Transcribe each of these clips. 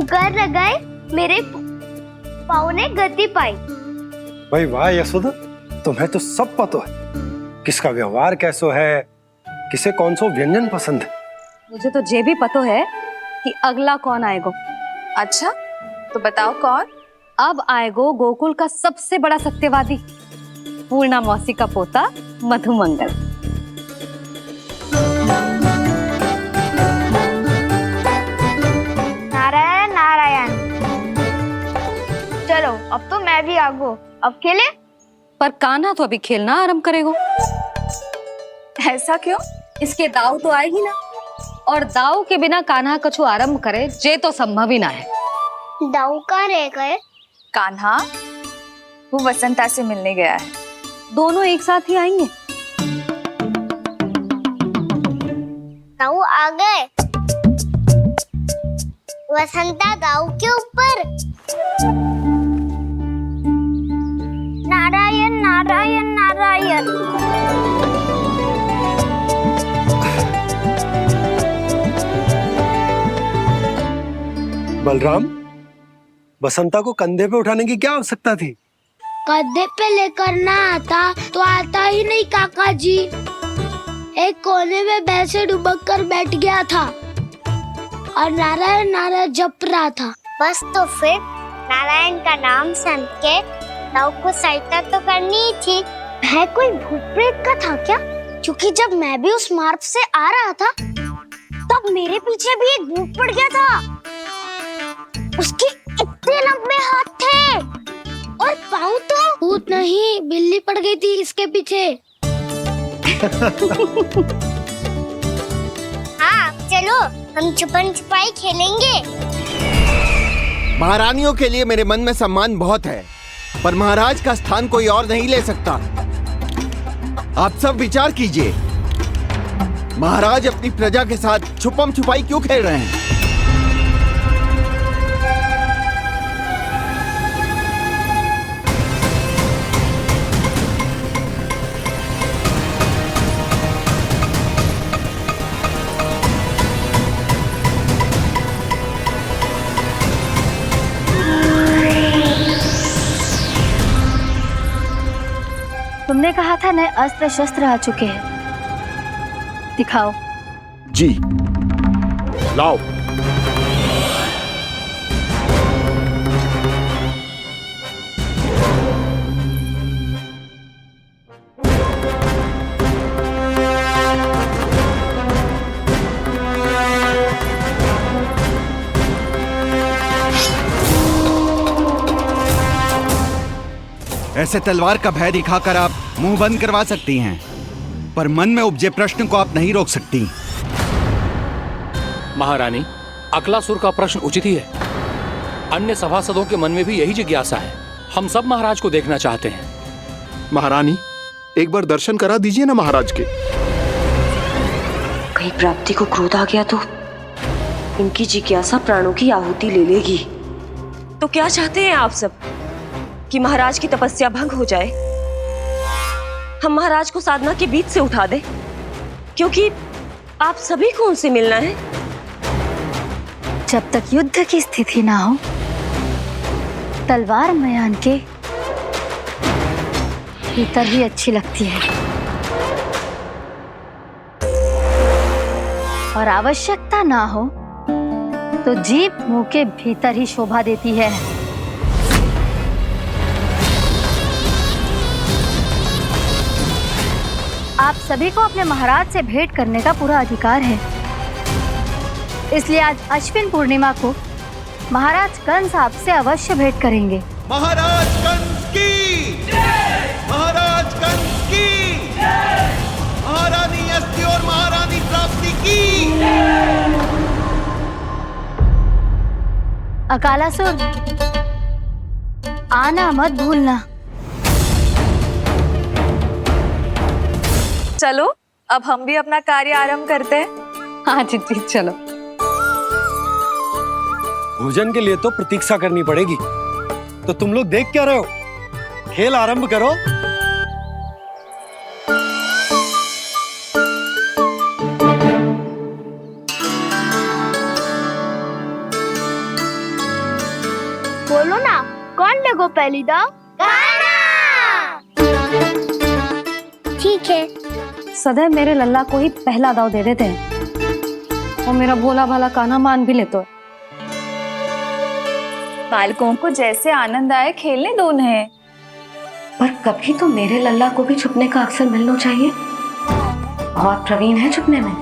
पुकार लगाए मेरे पाँव ने गति पाई। भाई वाह यशोदा, तुम्हें तो सब पता है, किसका व्यवहार कैसो है, किसे कौन सो व्यंजन पसंद है। मुझे तो ये भी पता है कि अगला कौन आएगो। अच्छा, तो बताओ कौन? अब आएगो गोकुल का सबसे बड़ा सत्यवादी, पूर्णा मौसी का पोता मधुमंगल। नारायण नारायण। चलो अब तो मैं भी आगो, अब खेले। पर कान्हा तो अभी खेलना आरंभ करेगो। ऐसा क्यों? इसके दाव तो आएगी ना, और दाव के बिना कान्हा कछु आरंभ करे जे तो संभव ही ना है। दाऊ कहाँ रह गए? कान्हा वो वसंता से मिलने गया है। दोनों एक साथ ही आएंगे। दाऊ आ गए। वसंता दाऊ के ऊपर। नारायण नारायण नारायण। बलराम, बसंता को कंधे पे उठाने की क्या आवश्यकता थी? कंधे पे लेकर ना आता तो आता ही नहीं काका जी। एक कोने में वैसे डुबक कर बैठ गया था और नारायण नारायण जप रहा था। बस तो फिर नारायण का नाम सुन के दाऊ को सहायता तो करनी ही थी। वह कोई भूत प्रेत का था क्या? क्योंकि जब मैं भी उस मार्ग से आ रहा था तब मेरे पीछे भी एक भूत पड़ गया था। उसके इतने लंबे हाथ थे और पाँव तो भूत नहीं, बिल्ली पड़ गई थी इसके पीछे। हाँ चलो हम छुपन छुपाई खेलेंगे। महारानियों के लिए मेरे मन में सम्मान बहुत है, पर महाराज का स्थान कोई और नहीं ले सकता। आप सब विचार कीजिए, महाराज अपनी प्रजा के साथ छुपम छुपाई क्यों खेल रहे हैं? तुमने कहा था नए अस्त्र शस्त्र आ चुके हैं, दिखाओ। जी लाओ। ऐसे तलवार का भय दिखाकर आप मुंह बंद करवा सकती हैं, पर मन में उपजे प्रश्न को आप नहीं रोक सकती। महारानी, अकलासुर का प्रश्न उचित ही है। अन्य सभासदों के मन में भी यही जिज्ञासा है। हम सब महाराज को देखना चाहते हैं। महारानी, एक बार दर्शन करा दीजिए ना महाराज के। कहीं प्राप्ति को क्रोध आ गया तो इनकी जिज्ञासा प्राणों की आहुति ले लेगी। तो क्या चाहते हैं आप सब? कि महाराज की तपस्या भंग हो जाए? हम महाराज को साधना के बीच से उठा दें? क्योंकि आप सभी को उनसे मिलना है। जब तक युद्ध की स्थिति ना हो, तलवार मयान के भीतर ही अच्छी लगती है, और आवश्यकता ना हो तो जीभ मुंह के भीतर ही शोभा देती है। आप सभी को अपने महाराज से भेंट करने का पूरा अधिकार है। इसलिए आज अश्विन पूर्णिमा को महाराज कंस आपसे अवश्य भेंट करेंगे। महाराज कंस की जय! महाराज कंस की जय! महारानी अस्ति और महारानी प्राप्ति की जय! अकालासुर, आना मत भूलना। चलो अब हम भी अपना कार्य आरंभ करते हैं। हाँ चिट्ठी, चलो। भोजन के लिए तो प्रतीक्षा करनी पड़ेगी, तो तुम लोग देख क्या रहे हो? खेल आरंभ करो। बोलो ना, कौन लेगो पहली दाव? ठीक है। सदैव मेरे लल्ला को ही पहला दाव दे देते हैं और मेरा भोला भाला कान्हा मान भी लेते। बालकों को जैसे आनंद आए खेलने दो उन्हें। पर कभी तो मेरे लल्ला को भी छुपने का अवसर मिलना चाहिए। बहुत प्रवीण है छुपने में,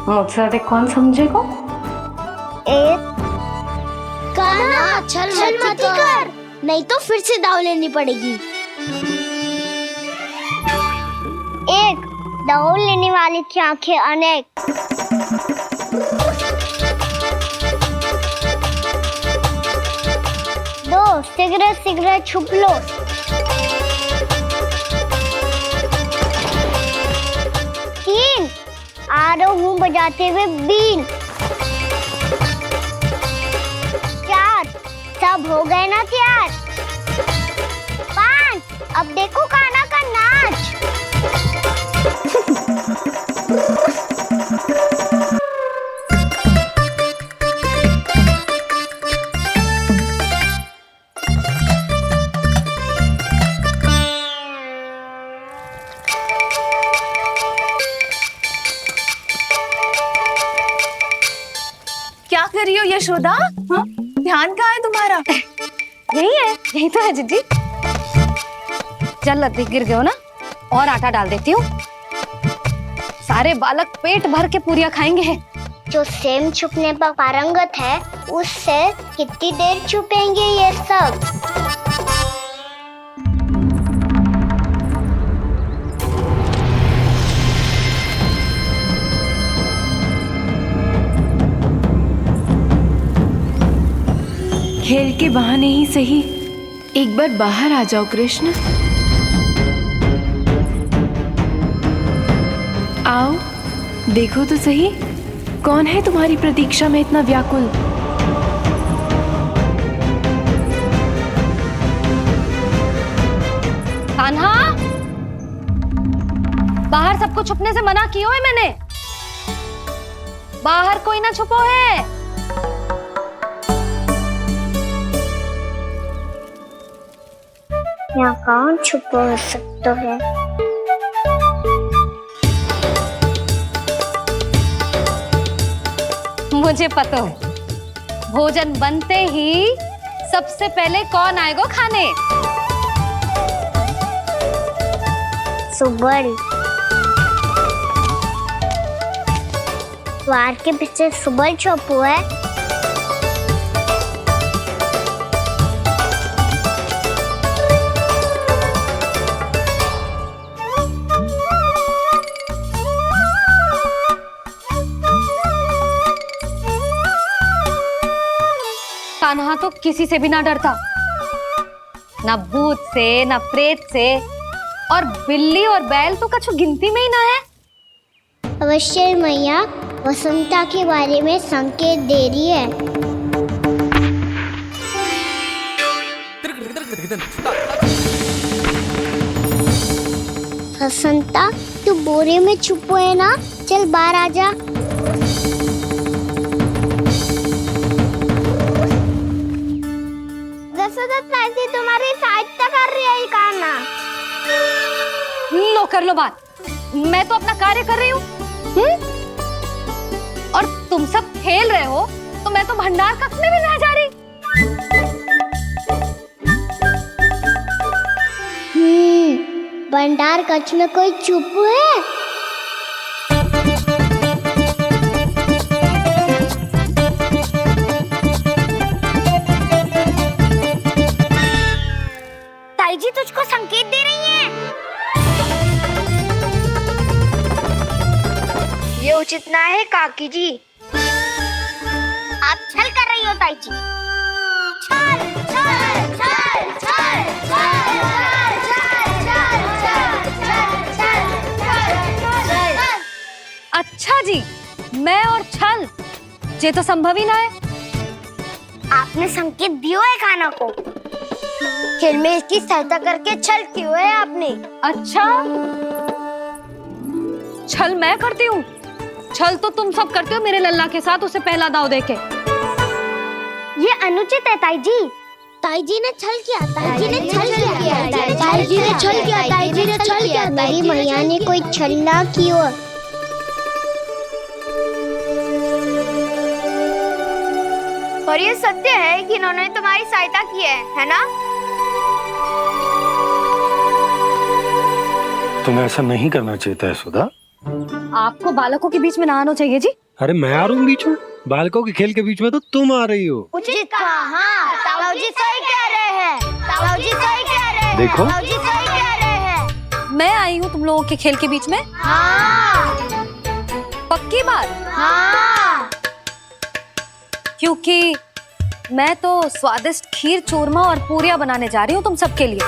मुझसे अधिक कौन समझेगा? कान्हा छल मत कर, नहीं तो फिर से दाव लेनी पड़ेगी। एक दाव लेने वाले की आंखें अनेक। दो सिगरेट छुप लो। तीन आ रहा हूँ बजाते हुए बीन। चार सब हो गए ना तैयार। पांच अब देखो कान्हा का नाच। क्या कर रही हो यशोदा? हाँ? ध्यान कहाँ है तुम्हारा? यही है, यही तो है जीजी। चल अधिक गिर गए हो ना, और आटा डाल देती हूँ। सारे बालक पेट भर के पूरियां खाएंगे। जो सेम छुपने पर पारंगत है, उससे कितनी देर छुपेंगे ये सब? खेल के बहाने ही सही एक बार बाहर आ जाओ कृष्ण। आओ देखो तो सही, कौन है तुम्हारी प्रतीक्षा में इतना व्याकुल? कान्हा, बाहर सबको छुपने से मना किया है मैंने। बाहर कोई ना छुपो है। यहाँ कौन छुपा हो सकता है? मुझे पता है, भोजन बनते ही सबसे पहले कौन आएगा खाने? सुबल। द्वार के पीछे सुबल छुपा है। कान्हा तो किसी से भी ना डरता, ना भूत से, ना प्रेत से, और बिल्ली और बैल तो कछु गिनती में ही ना है। अवश्य मैया वसंता के बारे में संकेत दे रही है। वसंता तू बोरे में छुपो है ना, चल बाहर आ जा। तुम्हारी सहायता कर रही है कान्हा। लो कर लो बात, मैं तो अपना कार्य कर रही हूँ। और तुम सब खेल रहे हो तो मैं तो भंडार कक्ष में भी नहीं जा रही। भंडार कक्ष में कोई चुप है? ताई जी तुझको संकेत दे रही हैं। ये उचित ना है काकी जी। आप छल कर रही हो ताई जी। छल छल छल छल छल छल। अच्छा जी, मैं और छल ये तो संभव ही ना है। आपने संकेत दिया है कान्हा को, खेल में इसकी सहायता करके छल क्यों है आपने? अच्छा, छल मैं करती हूँ? छल तो तुम सब करते हो मेरे लल्ला के साथ, उसे पहला दाव देके। ये अनुचित है ताई जी। ताई जी ने छल किया, ताई जी ने छल किया, ताई जी ने छल किया, ताई जी ने छल किया, मेरी मैया ने कोई छल ना किया। और ये सत्य है कि इन्होंने तुम्हारी सहायता की है ना? तुम्हें ऐसा नहीं करना चाहिए था यशोदा। आपको बालकों के बीच में ना आना चाहिए जी। अरे मैं आ रहा हूँ बीच में, बालकों के खेल के बीच में तो तुम आ रही हो। उचित कहा, हाँ, ताऊ जी सही कह रहे हैं, ताऊ जी सही कह रहे हैं, देखो। ताऊ जी सही कह रहे हैं। मैं आई हूँ तुम लोगों के खेल के बीच में। हाँ, पक्की बात? हाँ। क्योंकि मैं तो स्वादिष्ट खीर, चूरमा और पूरियां बनाने जा रही हूँ तुम सबके लिए,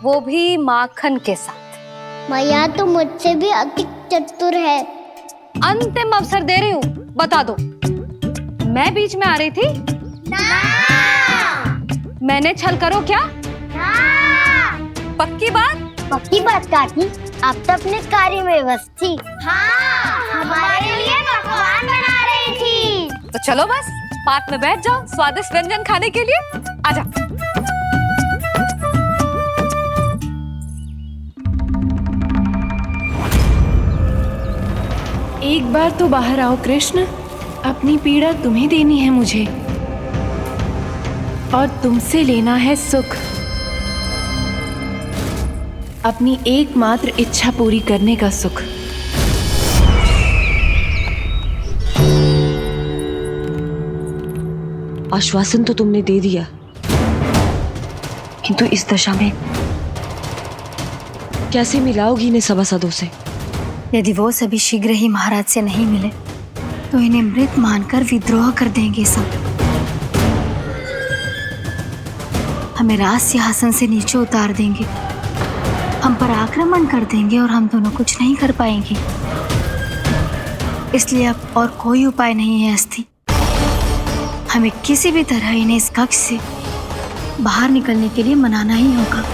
वो भी माखन के साथ। मैया तो मुझसे भी अधिक चतुर है। अंतिम अवसर दे रही हूँ, बता दो, मैं बीच में आ रही थी? ना, मैंने छल करो क्या? ना। पक्की बात? पक्की बात काकी, आप तो अपने कार्य में व्यस्त थी। हाँ, हमारे लिए पकवान बना रही थी। तो चलो बस पार्क में बैठ जाओ स्वादिष्ट व्यंजन खाने के लिए। आजा। एक बार तो बाहर आओ कृष्ण, अपनी पीड़ा तुम्हें देनी है मुझे, और तुमसे लेना है सुख। अपनी एकमात्र इच्छा पूरी करने का सुख। आश्वासन तो तुमने दे दिया, किंतु इस दशा में कैसे मिलाओगी इन्हें सभासदों से? यदि वो सभी शीघ्र ही महाराज से नहीं मिले तो इन्हें मृत मानकर विद्रोह कर देंगे सब। हमें राज सिंहासन से नीचे उतार देंगे, हम पर आक्रमण कर देंगे और हम दोनों कुछ नहीं कर पाएंगे। इसलिए अब और कोई उपाय नहीं है अस्थि, हमें किसी भी तरह इन्हें इस कक्ष से बाहर निकलने के लिए मनाना ही होगा।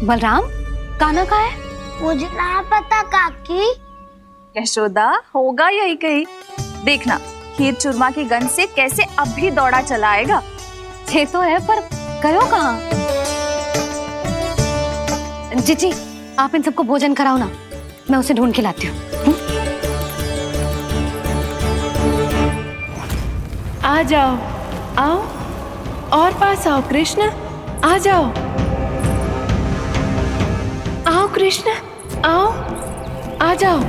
बलराम, कान्हा कहाँ है? मुझे ना पता काकी। यशोदा, होगा यही कहीं। देखना खीर चूरमा की गंध से कैसे अब भी दौड़ा चला आएगा। ये तो है, पर गयो कहाँ? जीजी, आप इन सबको भोजन कराओ ना, मैं उसे ढूंढ के लाती हूँ। आ जाओ, आओ और पास आओ कृष्ण, आ जाओ। आओ कृष्ण, आओ, आ जाओ।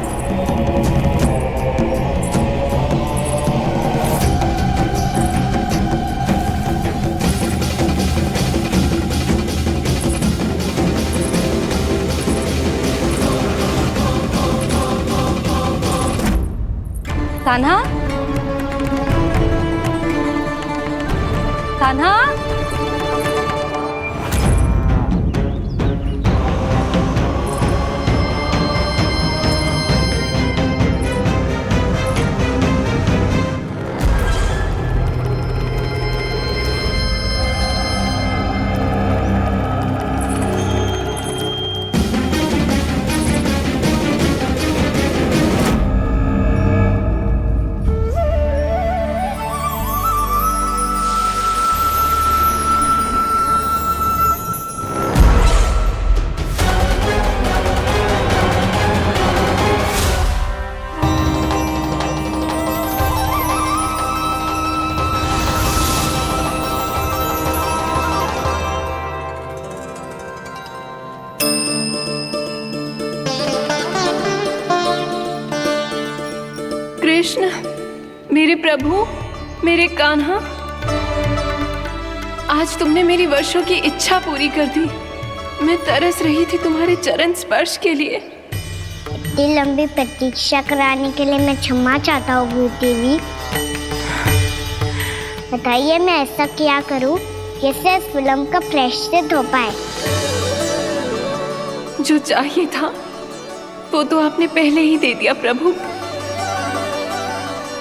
कान्हा, कान्हा, कृष्ण, मेरे प्रभु, मेरे कान्हा, आज तुमने मेरी वर्षों की इच्छा पूरी कर दी। मैं तरस रही थी तुम्हारे चरण स्पर्श के लिए। इतनी लंबी प्रतीक्षा कराने के लिए मैं क्षमा चाहता हूँ भूत देवी। बताइए मैं ऐसा क्या करूँ जिससे इस फिल्म का प्रायश्चित हो पाए? जो चाहिए था वो तो आपने पहले ही दे दिया प्रभु।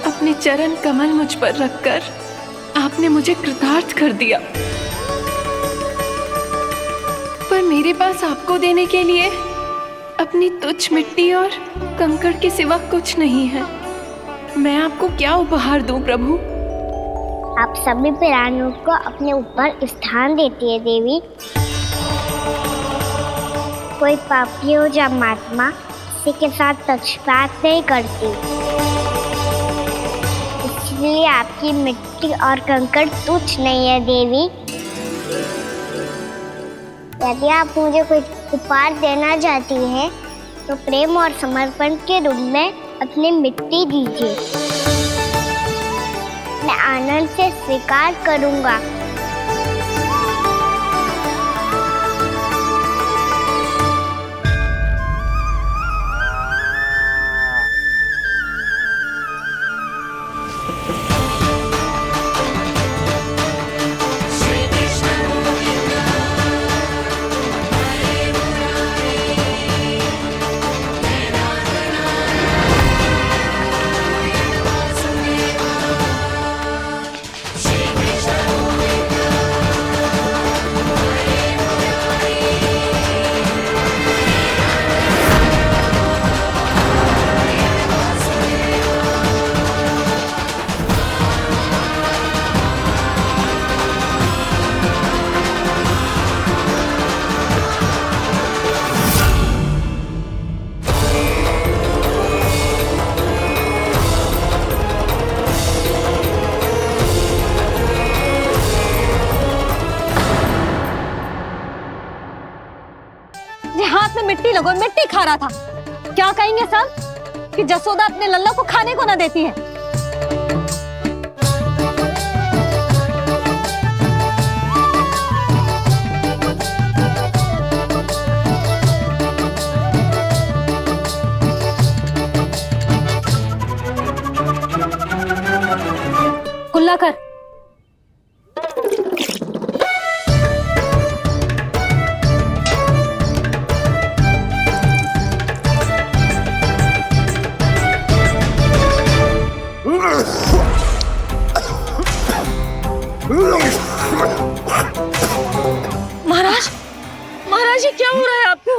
अपने चरण कमल मुझ पर रखकर आपने मुझे कृतार्थ कर दिया। पर मेरे पास आपको देने के लिए अपनी तुच्छ मिट्टी और कंकड़ के सिवा कुछ नहीं है। मैं आपको क्या उपहार दूं प्रभु? आप सभी प्राणियों को अपने ऊपर स्थान देती है देवी। कोई पापी हो या महात्मा किसी के साथ पक्षपात नहीं करती, इसलिए आपकी मिट्टी और कंकड़ तुच्छ नहीं है देवी। यदि आप मुझे कोई उपहार देना चाहती हैं तो प्रेम और समर्पण के रूप में अपनी मिट्टी दीजिए, मैं आनंद से स्वीकार करूंगा। हाथ में मिट्टी लगो, मिट्टी खा रहा था। क्या कहेंगे सब कि जसोदा अपने लल्ला को खाने को ना देती है? कुल्ला कर। महाराज, महाराज ये क्या हो रहा है आपको?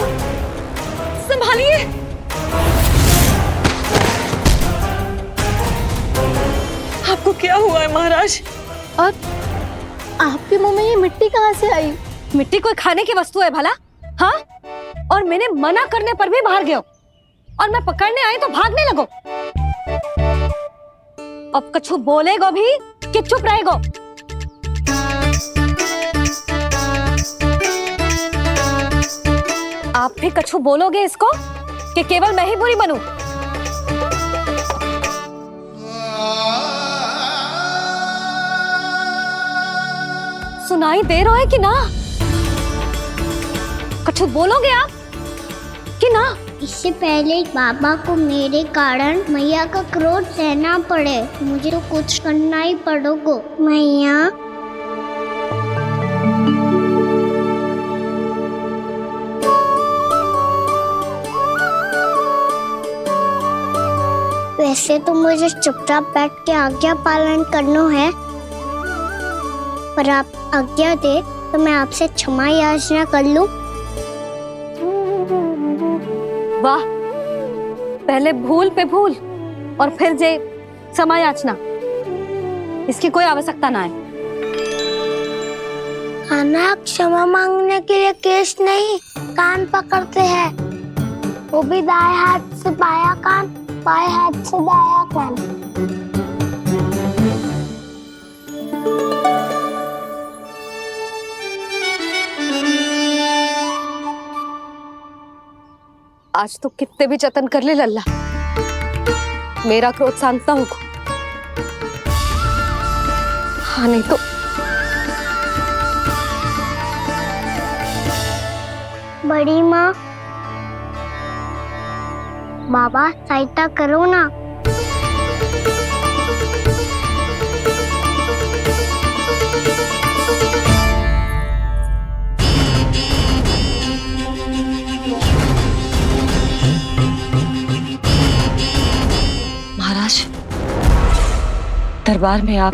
संभालिए। आपको क्या हुआ है महाराज? और आपके मुंह में ये मिट्टी कहाँ से आई? मिट्टी कोई खाने की वस्तु है भला? हाँ, और मैंने मना करने पर भी बाहर गए और मैं पकड़ने आई तो भागने लगो। अब कछु बोलेगो भी कि चुप रहेगो? आप भी कछु बोलोगे इसको कि केवल मैं ही बुरी बनूं? सुनाई दे रहा है कि ना? कछु बोलोगे आप कि ना? इससे पहले बाबा को मेरे कारण मैया का क्रोध सहना पड़े, मुझे तो कुछ करना ही पड़ेगा। मैया, वैसे तो मुझे चुपचाप बैठ के आज्ञा पालन करना है, पर आप आज्ञा दे तो मैं आपसे क्षमा याचना कर लूं। वाह, पहले भूल पे भूल और फिर जे क्षमा याचना, इसकी कोई आवश्यकता ना है। खाना क्षमा मांगने के लिए केस नहीं, कान पकड़ते हैं, वो भी दाएं हाथ से बायां कान, बाएं हाथ से दायां कान। आज तो कितने भी जतन कर ले लल्ला, मेरा क्रोध शांत ना होगा। हाँ नहीं तो बड़ी माँ, बाबा सहायता करो ना। महाराज, दरबार में आप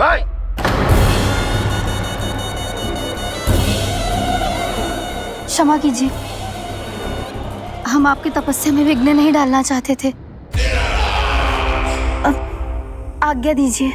क्षमा कीजिए, हम आपकी तपस्या में विघ्न नहीं डालना चाहते थे। अब आज्ञा दीजिए।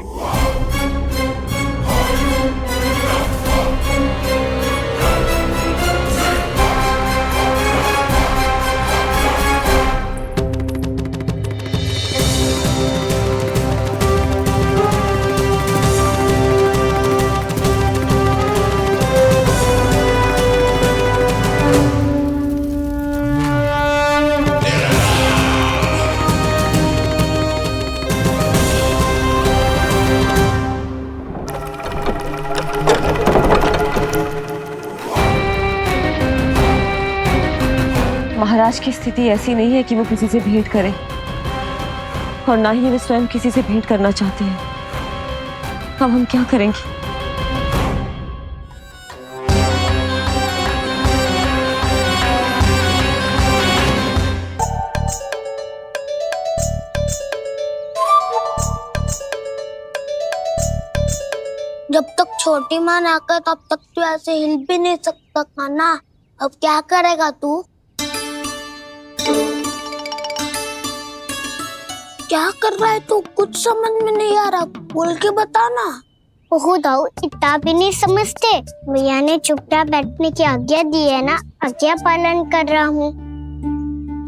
महाराज की स्थिति ऐसी नहीं है कि वो किसी से भेंट करें, और ना ही वे स्वयं किसी से भेंट करना चाहते हैं। अब हम क्या करेंगे? जब तक छोटी माँ ना कर तब तक तू ऐसे हिल भी नहीं सकता था ना। अब क्या करेगा तू? क्या कर रहा है तू? कुछ समझ में नहीं आ रहा, बोल के बता ना। ओहो दाऊ, इतना भी नहीं समझते। भैया ने चुपचाप बैठने की आज्ञा दी है ना, आज्ञा पालन कर रहा हूँ।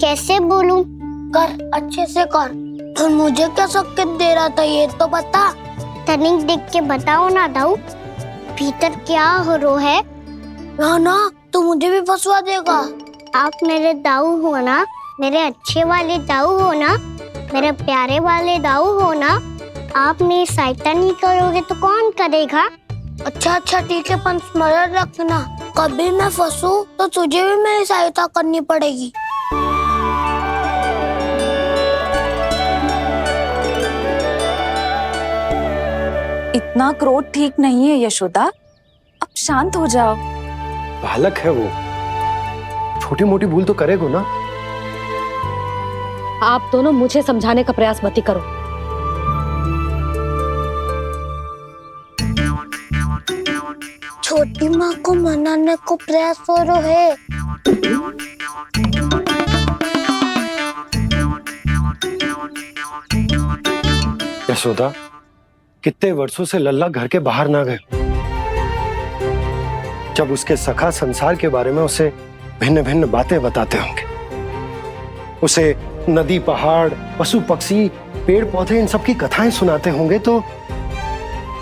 कैसे बोलूं? कर, अच्छे से कर। तो मुझे क्या संकेत दे रहा था ये तो बता। तनिक देख के बताओ ना दाऊ, भीतर क्या हो रहा है? ना ना, तू मुझे भी फंसवा देगा। आप मेरे दाऊ हो ना, मेरे अच्छे वाले दाऊ हो ना, मेरे प्यारे वाले दाऊ हो ना। आप मेरी सहायता नहीं करोगे तो कौन करेगा? अच्छा अच्छा ठीक है, पर स्मरण रखना, कभी मैं फंसू तो तुझे भी मेरी सहायता करनी पड़ेगी। इतना क्रोध ठीक नहीं है यशोदा, अब शांत हो जाओ। बालक है वो, छोटी मोटी भूल तो करेगा ना। आप दोनों मुझे समझाने का प्रयास मत करो। छोटी माँ को मनाने को प्रयास हो रहा है। यशोदा, कितने वर्षों से लल्ला घर के बाहर ना गए। जब उसके सखा संसार के बारे में उसे भिन्न भिन्न बातें बताते होंगे, उसे नदी पहाड़ पशु पक्षी पेड़ पौधे इन सब की कथाएं सुनाते होंगे, तो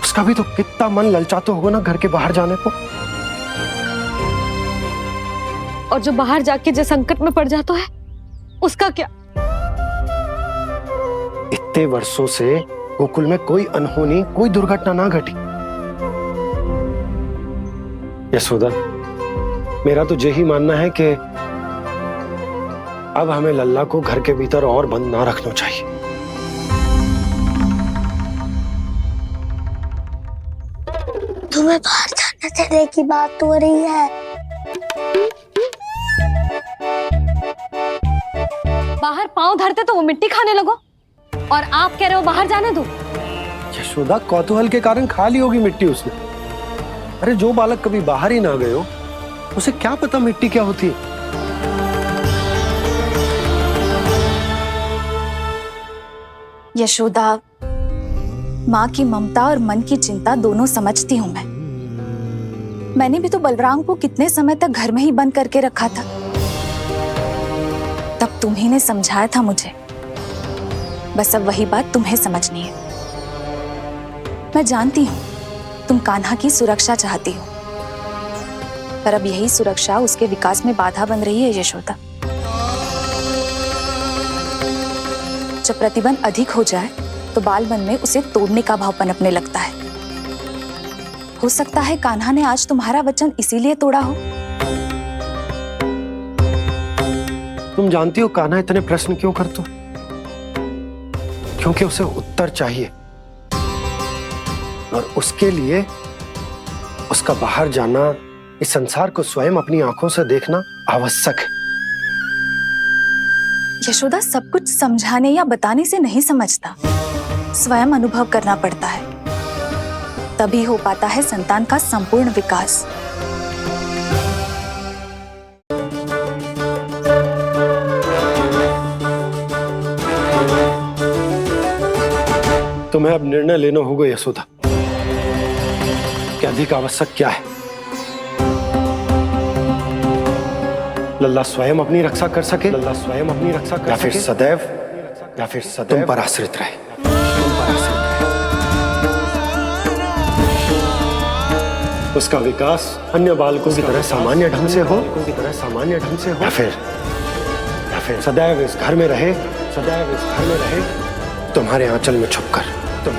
उसका भी तो कितना मन ललचाता होगा ना घर के बाहर जाने को। और जो बाहर जाके जो संकट में पड़ जाता है उसका क्या? इतने वर्षों से गोकुल में कोई अनहोनी कोई दुर्घटना ना घटी। यशोदा, मेरा तो यही मानना है कि अब हमें लल्ला को घर के भीतर और बंद ना रखना चाहिए। तुम्हें बाहर जाने देने की बात हो रही है। बाहर पांव धरते तो वो मिट्टी खाने लगो, और आप कह रहे हो बाहर जाने दो। यशोदा, कौतूहल के कारण खा ली होगी मिट्टी उसने। अरे जो बालक कभी बाहर ही ना गए हो, उसे क्या पता मिट्टी क्या होती है। यशोदा, माँ की ममता और मन की चिंता दोनों समझती हूँ मैं। मैंने भी तो बलराम को कितने समय तक घर में ही बंद करके रखा था। तब तुम्ही ने समझाया था मुझे, बस अब वही बात तुम्हें समझनी है। मैं जानती हूँ तुम कान्हा की सुरक्षा चाहती हो, पर अब यही सुरक्षा उसके विकास में बाधा बन रही है यशोदा। जब प्रतिबंध अधिक हो जाए तो बाल मन में उसे तोड़ने का भाव पनपने लगता है। हो सकता है कान्हा ने आज तुम्हारा वचन इसीलिए तोड़ा हो। तुम जानती हो कान्हा इतने प्रश्न क्यों करता? क्योंकि उसे उत्तर चाहिए, और उसके लिए उसका बाहर जाना, इस संसार को स्वयं अपनी आंखों से देखना आवश्यक है। यशोदा, सब कुछ समझाने या बताने से नहीं समझता, स्वयं अनुभव करना पड़ता है, तभी हो पाता है संतान का संपूर्ण विकास। तुम्हें अब निर्णय लेना होगा यशोदा कि अधिक आवश्यक क्या है। लल्ला स्वयं अपनी रक्षा कर सके, लल्ला स्वयं अपनी रक्षा कर सके, या फिर सदैव तुम पर आश्रित रहे। उसका विकास अन्य बालकों की तरह सामान्य ढंग से हो, या फिर सदैव इस घर में रहे, तुम्हारे आंचल में छुपकर। तो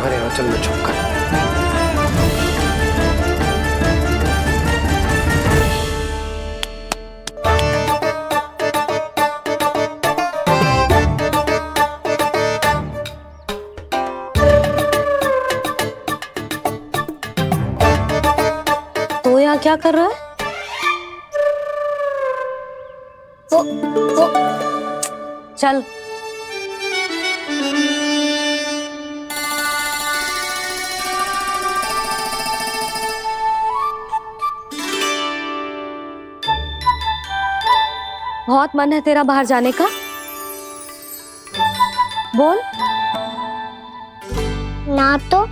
यहाँ क्या कर रहा है? चल। बहुत मन है तेरा बाहर जाने का? बोल। ना तो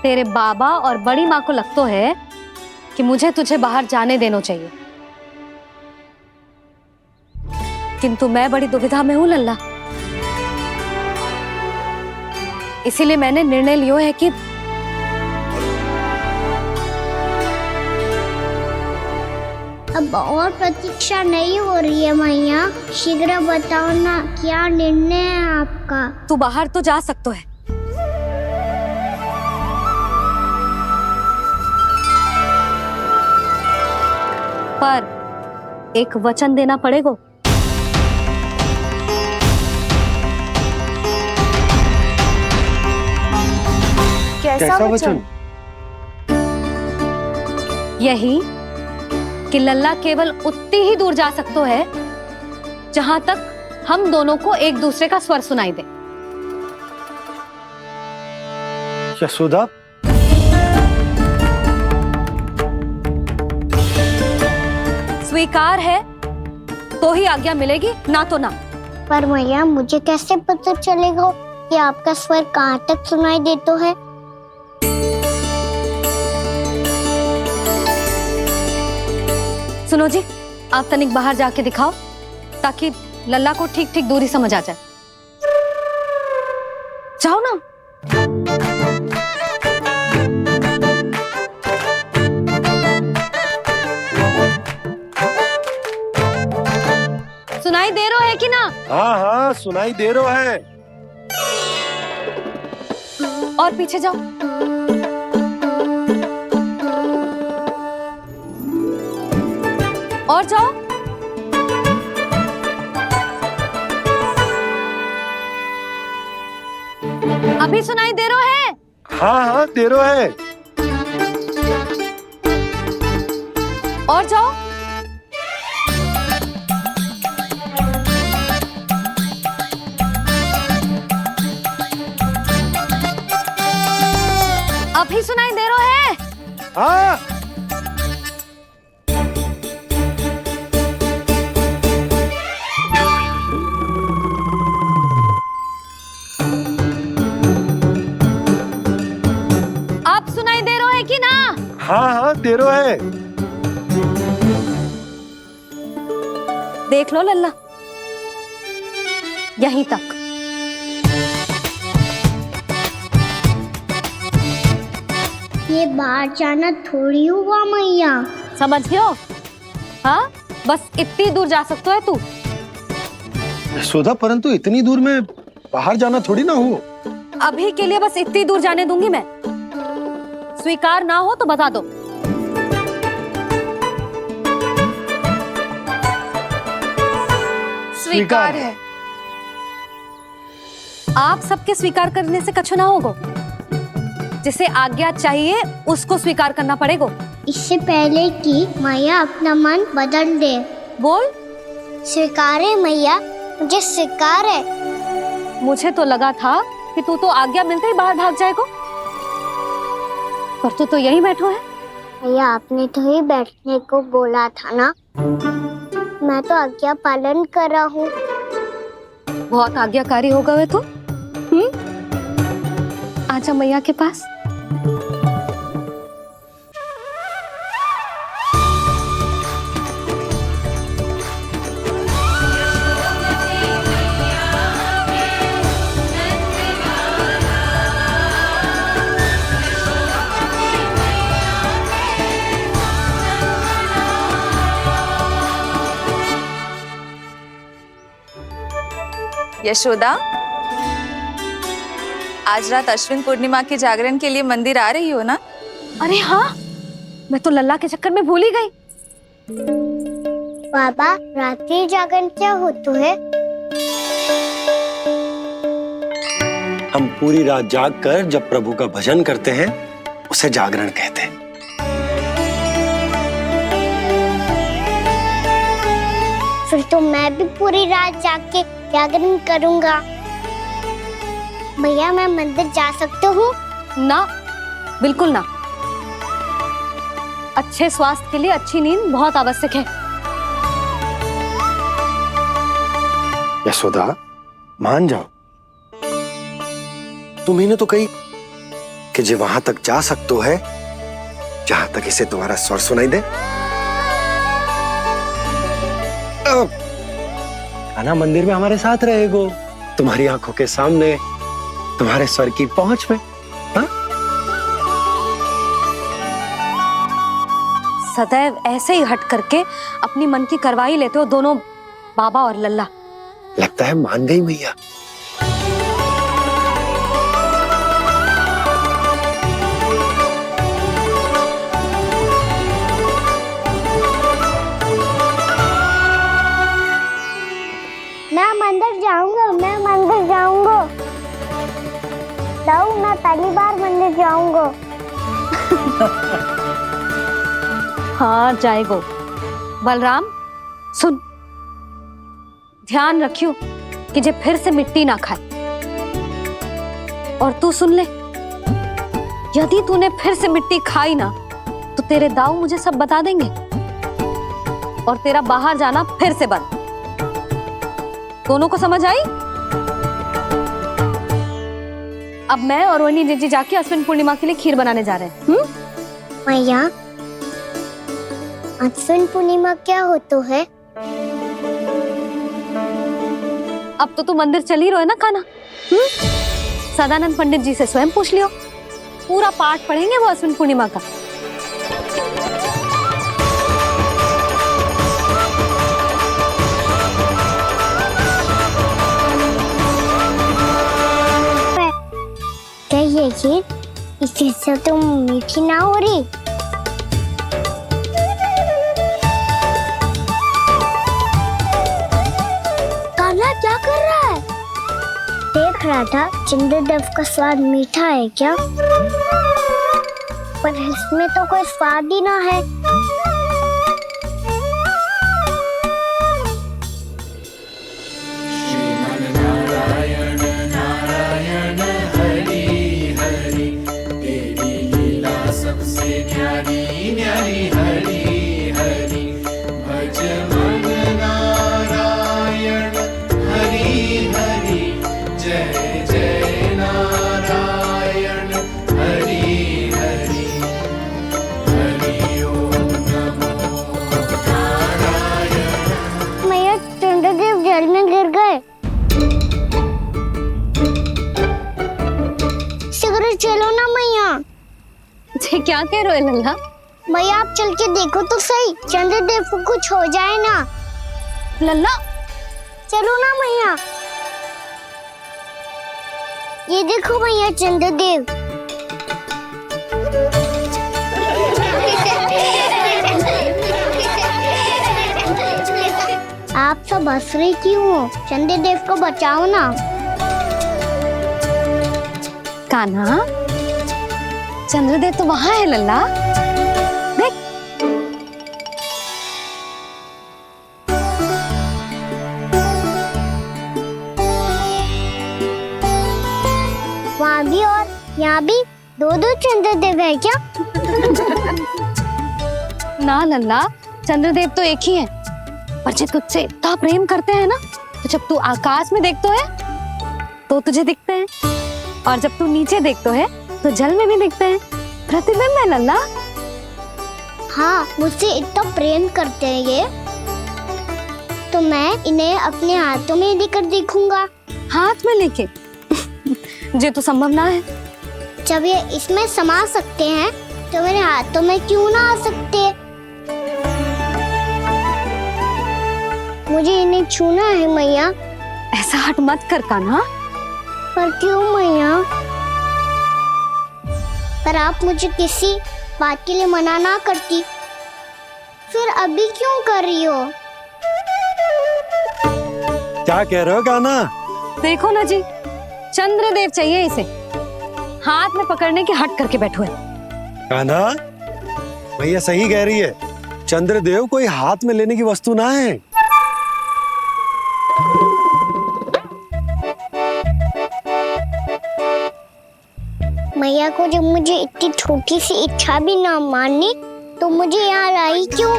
तेरे बाबा और बड़ी माँ को लगता है कि मुझे तुझे बाहर जाने देना चाहिए, किंतु मैं बड़ी दुविधा में हूं लल्ला। इसीलिए मैंने निर्णय लिया है कि अब और प्रतीक्षा नहीं हो रही है मैया। शीघ्र बताओ ना, क्या निर्णय है आपका? तू बाहर तो जा सकता है, पर एक वचन देना पड़ेगा। कैसा वचन? यही कि लल्ला केवल उतनी ही दूर जा सकता है जहां तक हम दोनों को एक दूसरे का स्वर सुनाई दे। यशोदा, स्वीकार है तो ही आज्ञा मिलेगी, ना तो ना। पर मैया मुझे कैसे पता चलेगा कि आपका स्वर कहाँ तक सुनाई देता है? सुनो जी, आप तनिक बाहर जाके दिखाओ ताकि लल्ला को ठीक ठीक दूरी समझ आ जाए। जाओ ना। सुनाई दे रहा है कि ना? हाँ सुनाई दे रहा है। और पीछे जाओ। और जाओ। अभी सुनाई दे रहा है? हाँ दे रहा है। और जाओ। अभी सुनाई दे रहा है? हाँ। आप सुनाई दे रहा है कि ना? हाँ दे रहा है। देख लो लल्ला, यहीं तक। ये बाहर जाना थोड़ी हुआ मैया। समझ गयो? हाँ, बस इतनी दूर जा सकता है तू। यशोदा, परंतु इतनी दूर में बाहर जाना थोड़ी ना हो। अभी के लिए बस इतनी दूर जाने दूंगी मैं। स्वीकार ना हो तो बता दो। स्वीकार है। आप सबके स्वीकार करने से कछु ना होगा। जिसे आज्ञा चाहिए उसको स्वीकार करना पड़ेगा। इससे पहले कि मैया अपना मन बदल दे। बोल। स्वीकार है मैया, मुझे स्वीकार है। मुझे तो लगा था कि तू तो आज्ञा मिलते ही बाहर भाग जाएगा, पर तू तो यहीं बैठो है। भैया आपने तो ही बैठने को बोला था ना, मैं तो आज्ञा पालन कर रहा हूँ। बहुत आज्ञाकारी होगा वे तो। आजा मैया के पास। यशोदा, आज रात अश्विन पूर्णिमा के जागरण के लिए मंदिर आ रही हो ना? अरे हाँ, मैं तो लल्ला के चक्कर में भूल ही गई। बाबा, रात्रि जागरण क्या होता है? हम पूरी रात जाग कर जब प्रभु का भजन करते हैं उसे जागरण कहते हैं। फिर तो मैं भी पूरी रात जाग के जागरण करूंगा। भैया, मैं मंदिर जा सकता हूँ? ना, बिल्कुल ना। अच्छे स्वास्थ्य के लिए अच्छी नींद बहुत आवश्यक है। यशोदा, मान जाओ। तुम्ही ने तो कही कि जे वहां तक जा सकते है जहां तक इसे तुम्हारा स्वर सुनाई दे। कान्हा मंदिर में हमारे साथ रहेगो, तुम्हारी आंखों के सामने, तुम्हारे स्वर की पहुंच में। हाँ? सदैव ऐसे ही हट करके अपनी मन की करवाई लेते हो दोनों बाबा और लल्ला। लगता है मान गई मैया। मैं मंदिर जाऊंगा, मैं मंदिर जाऊंगा। दाऊ, मैं पहली बार मंदिर जाऊंगा। हाँ, जाएगो। बलराम, सुन, ध्यान रखियो कि जे फिर से मिट्टी ना खाए। और तू सुन ले, यदि तूने फिर से मिट्टी खाई ना तो तेरे दाऊ मुझे सब बता देंगे और तेरा बाहर जाना फिर से बंद। दोनों को समझ आई? अब मैं और रोहिणी जीजी जाके अश्विन पूर्णिमा के लिए खीर बनाने जा रहे हैं। मैया, अश्विन पूर्णिमा क्या होता है? अब तो तू मंदिर चल ही रहो है ना कान्हा? सदानंद पंडित जी से स्वयं पूछ लियो, पूरा पाठ पढ़ेंगे वो अश्विन पूर्णिमा का। क्या ये खीर इससे तुम मीठी ना हो रही? कान्हा क्या कर रहा है? देख रहा था चंद्रदेव का स्वाद मीठा है क्या, पर इसमें तो कोई स्वाद ही ना है। मैया, चंद्रदेव जल में गिर गए। शीघ्र चलो ना मैया। ये क्या कह रहे हो लल्ला? मैया, आप चल के देखो तो सही, चंद्रदेव को कुछ हो जाए ना। लल्ला, चलो ना मैया। ये देखो मैया, चंद्रदेव। आप सब हंस रहे क्यों हो? चंद्रदेव को बचाओ ना। कान्हा, चंद्रदेव तो वहां है लल्ला, देख। वहाँ भी और यहाँ भी दो दो चंद्रदेव है क्या? ना लल्ला, चंद्रदेव तो एक ही है, पर जे तुझसे इतना प्रेम करते हैं ना तो तो जब तू आकाश में देखतो है तो तुझे दिखते हैं, और जब तू नीचे देखतो है तो जल में भी दिखते हैं। प्रतिबिंब है लल्ला। हाँ, मुझसे इतना प्रेम करते हैं ये, तो मैं इन्हें अपने हाथों में लेकर देखूंगा। हाथ में लेके? ये तो संभव ना है। जब ये इसमें समा सकते हैं तो मेरे हाथों में क्यों ना आ सकते? मुझे इन्हें छूना है मैया। ऐसा हट मत कर कान्हा। पर क्यों मैया? पर आप मुझे किसी बात के लिए मना ना करती, फिर अभी क्यों कर रही हो? क्या कह रहे हो कान्हा? देखो ना जी, चंद्रदेव चाहिए इसे, हाथ में पकड़ने के हट करके बैठो है। कान्हा, भैया सही कह रही है, चंद्रदेव कोई हाथ में लेने की वस्तु ना है। मैया को जब मुझे इतनी छोटी सी इच्छा भी ना माननी तो मुझे यहाँ लाई क्यों?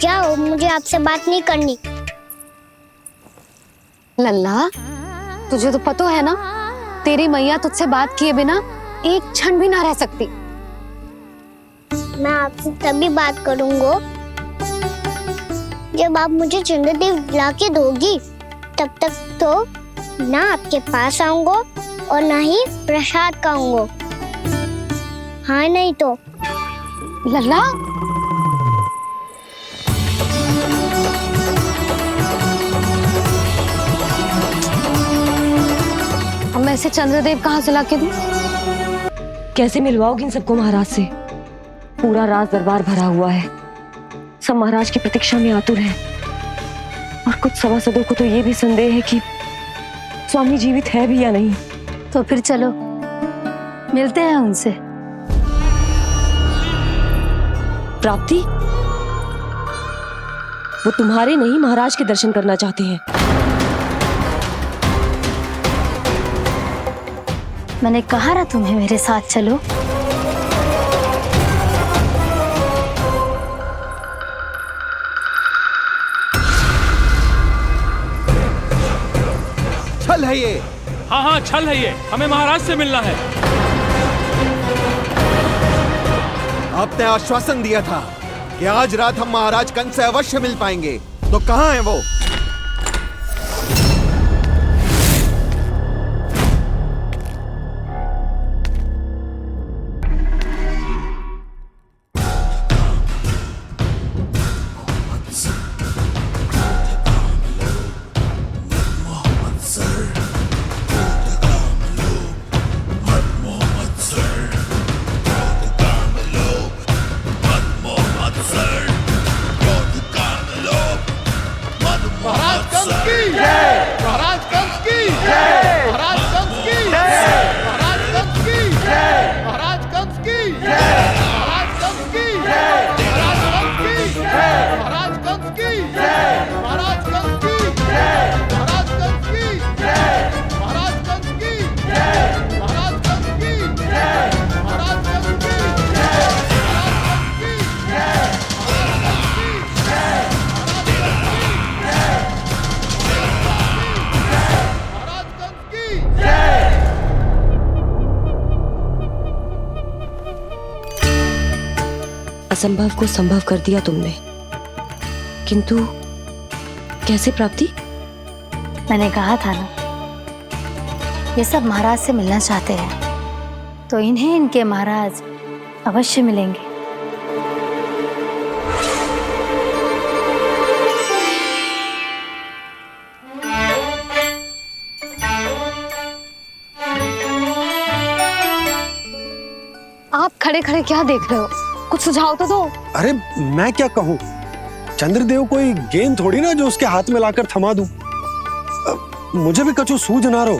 जाओ, मुझे आपसे बात नहीं करनी। लल्ला, तुझे तो पता है ना, तेरी मैया तुझसे बात किए बिना एक क्षण भी ना रह सकती। मैं आपसे तभी बात करूंगा जब आप मुझे चंद्रदेव ला के दोगी। तब तक तो ना आपके पास आऊंगा और ना ही प्रसाद खाऊंगा। हाँ नहीं तो? लल्ला, अब मैं इसे चंद्रदेव कहाँ से लाके दूं? कैसे मिलवाओगे इन सबको महाराज से? पूरा राज दरबार भरा हुआ है, सब महाराज की प्रतीक्षा में आतुर हैं। और कुछ सभासदों को तो ये भी संदेह है कि स्वामी जीवित है भी या नहीं। तो फिर चलो मिलते हैं उनसे। प्राप्ति, वो तुम्हारे नहीं महाराज के दर्शन करना चाहते हैं। मैंने कहा ना तुम्हें मेरे साथ चलो। छल है ये। हाँ हाँ, छल है ये, हमें महाराज से मिलना है। आपने आश्वासन दिया था कि आज रात हम महाराज कंस से अवश्य मिल पाएंगे, तो कहाँ है वो? असंभव को संभव कर दिया तुमने, किंतु कैसे प्राप्ति? मैंने कहा था ना, ये सब महाराज से मिलना चाहते हैं, तो इन्हें इनके महाराज अवश्य मिलेंगे। आप खड़े खड़े क्या देख रहे हो? कुछ सुझाव तो दो। अरे मैं क्या कहूँ, चंद्रदेव कोई गेंद थोड़ी ना जो उसके हाथ में लाकर थमा दूं। मुझे भी कछु सूझ ना रहो।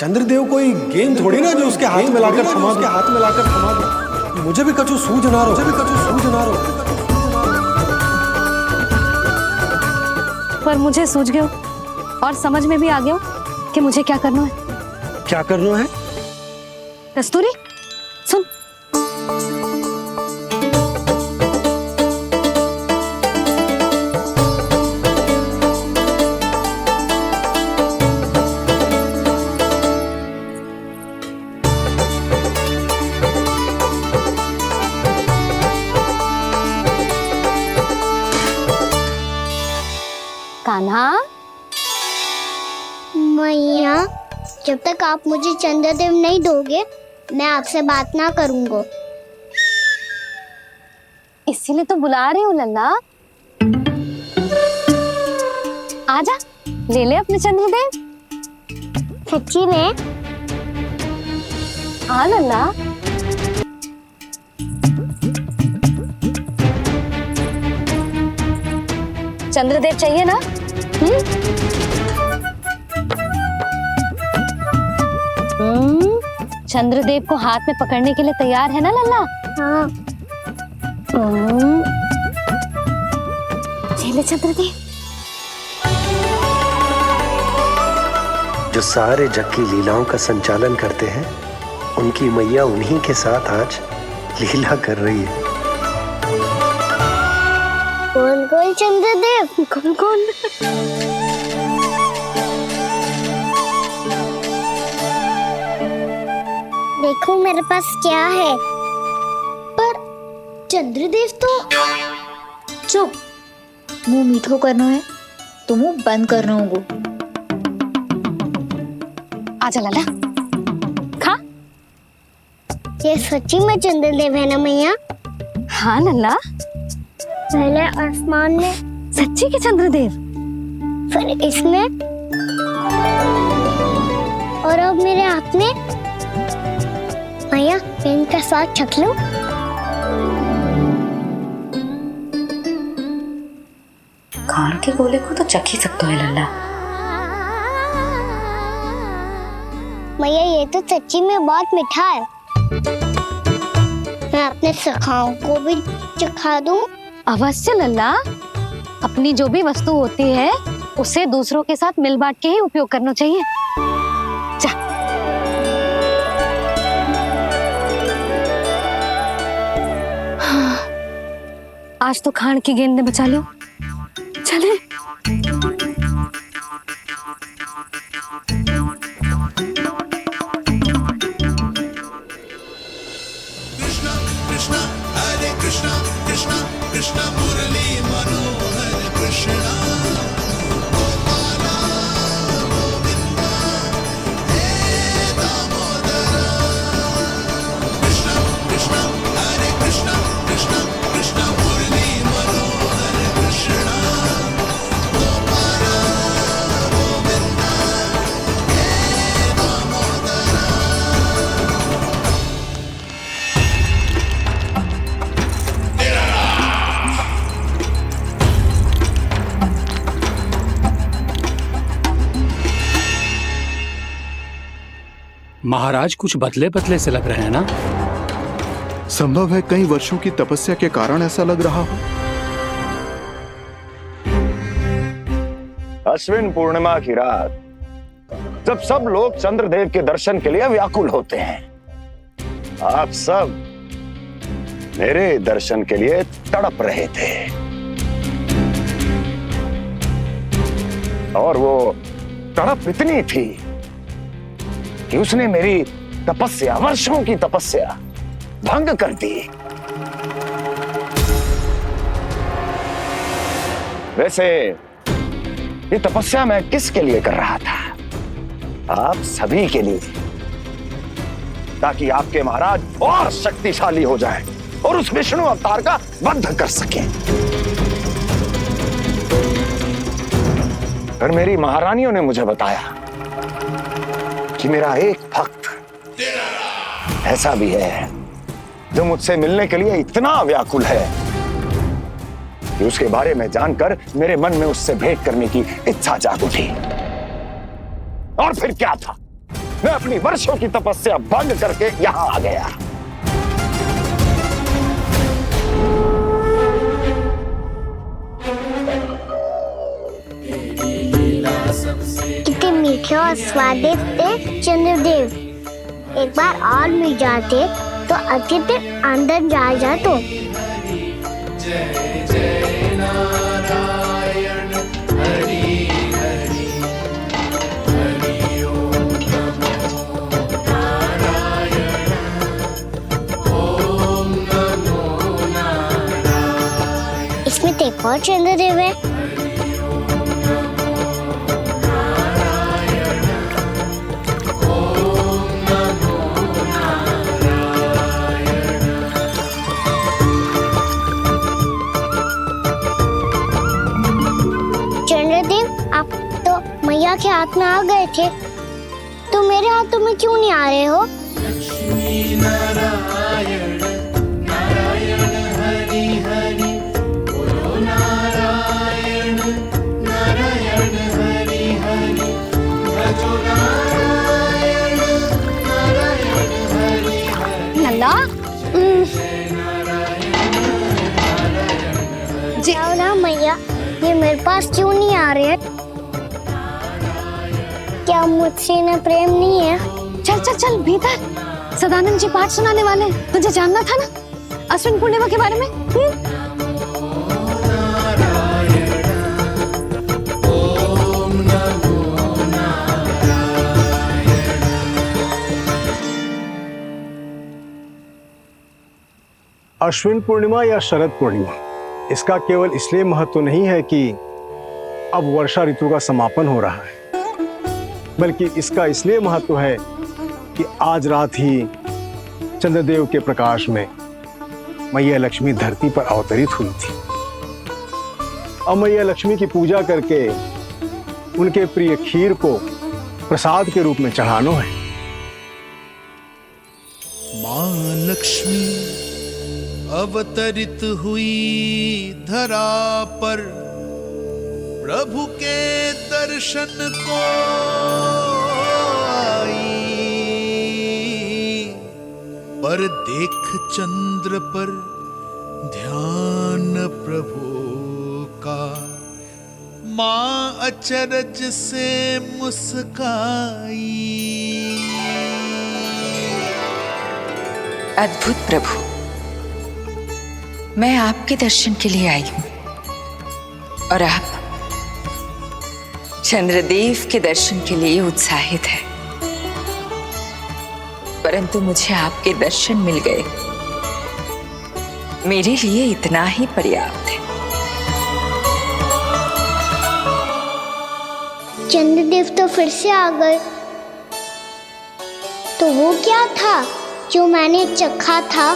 चंद्रदेव कोई गेंद थोड़ी ना जो उसके हाथ में लाकर थमा दूं। मुझे भी कछु सूझ ना रहो। पर मुझे सूझ गयो और समझ में भी आ गया कि मुझे क्या करना है। क्या करना है? कस्तूरी सुन, मैया, जब तक आप मुझे चंद्रदेव नहीं दोगे मैं आपसे बात ना करूंगा। इसीलिए तो बुला रही हूँ लल्ला। आजा, ले ले अपने चंद्रदेव। सच्ची में? हाँ लल्ला। चंद्रदेव चाहिए ना? चंद्रदेव को हाथ में पकड़ने के लिए तैयार है ना लल्ला? हाँ। ले चंद्रदेव। जो सारे जग की लीलाओं का संचालन करते हैं, उनकी मैया उन्हीं के साथ आज लीला कर रही है। कौन कौन चंद्रदेव? कौन कौन? देखो मेरे पास क्या है। पर चंद्रदेव तो चुप, मुंह मीठो करना है तो मुंह बंद करना होगा। आजा लल्ला, खा। ये सच्ची में चंद्रदेव है ना मैया? हाँ लल्ला, पहले आसमान में, सच्ची के चंद्रदेव। फिर इसमें, और अब मेरे हाथ में। मैया, मैं इनका स्वाद चख लूं? खान के गोले को तो चख ही सकता है लल्ला। मैया, ये तो सच्ची में बहुत मीठा है। मैं अपने सखाओं को भी चखा दूं? अवश्य लल्ला, अपनी जो भी वस्तु होती है उसे दूसरों के साथ मिल बांट के ही उपयोग करना चाहिए। जा। आज तो खान की गेंद ने बचा लो। चले। महाराज कुछ बदले बदले से लग रहे हैं ना? संभव है कई वर्षों की तपस्या के कारण ऐसा लग रहा हो। अश्विन पूर्णिमा की रात, जब सब लोग चंद्रदेव के दर्शन के लिए व्याकुल होते हैं, आप सब मेरे दर्शन के लिए तड़प रहे थे। और वो तड़प इतनी थी कि उसने मेरी तपस्या, वर्षों की तपस्या भंग कर दी। वैसे ये तपस्या मैं किसके लिए कर रहा था? आप सभी के लिए, ताकि आपके महाराज और शक्तिशाली हो जाएं और उस विष्णु अवतार का वध कर सकें। पर मेरी महारानियों ने मुझे बताया कि मेरा एक भक्त ऐसा भी है जो मुझसे मिलने के लिए इतना व्याकुल है कि उसके बारे में जानकर मेरे मन में उससे भेंट करने की इच्छा जाग उठी। और फिर क्या था, मैं अपनी वर्षों की तपस्या भंग करके यहां आ गया। कितने मीठे और स्वादिष्ट थे चंद्रदेव। एक बार और मिल जाते तो अच्छे दिन अंदर जा तो। इसमें तो एक और चंद्रदेव है। हाथ में आ गए थे तो मेरे हाथों में क्यों नहीं आ रहे हो? लल्ला जाओ ना मैया, ये मेरे पास क्यों नहीं आ रहे? क्या मुझसे इन्हें प्रेम नहीं है? चल चल चल भीतर, सदानंद जी पाठ सुनाने वाले हैं। तुझे जानना था ना अश्विन पूर्णिमा के बारे में? अश्विन पूर्णिमा या शरद पूर्णिमा, इसका केवल इसलिए महत्व नहीं है कि अब वर्षा ऋतु का समापन हो रहा है, बल्कि इसका इसलिए महत्व है कि आज रात ही चंद्रदेव के प्रकाश में मैया लक्ष्मी धरती पर अवतरित हुई थी। अब मैया लक्ष्मी की पूजा करके उनके प्रिय खीर को प्रसाद के रूप में चढ़ाना है। मां लक्ष्मी अवतरित हुई धरा पर, प्रभु के दर्शन को आई, पर देख चंद्र पर ध्यान प्रभु का, मां अचरज से मुस्काई। अद्भुत प्रभु, मैं आपके दर्शन के लिए आई हूं और आप चंद्रदेव के दर्शन के लिए उत्साहित है, परंतु मुझे आपके दर्शन मिल गए, मेरे लिए इतना ही पर्याप्त है। चंद्रदेव तो फिर से आ गए, तो वो क्या था जो मैंने चखा था?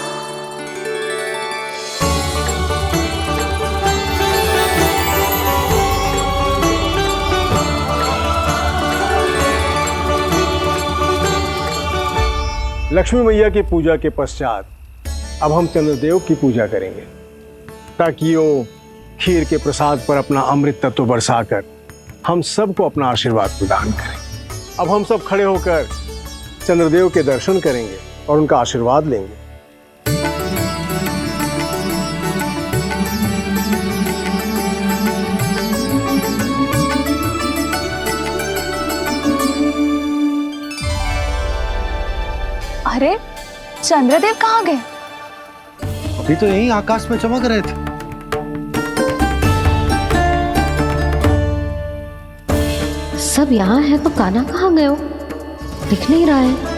लक्ष्मी मैया की पूजा के पश्चात अब हम चंद्रदेव की पूजा करेंगे, ताकि वो खीर के प्रसाद पर अपना अमृत तत्व बरसाकर हम सबको अपना आशीर्वाद प्रदान करें। अब हम सब खड़े होकर चंद्रदेव के दर्शन करेंगे और उनका आशीर्वाद लेंगे। अरे चंद्रदेव कहाँ गए? अभी तो यहीं आकाश में चमक रहे थे। सब यहाँ है तो कान्हा कहाँ गए हो? दिख नहीं रहा है।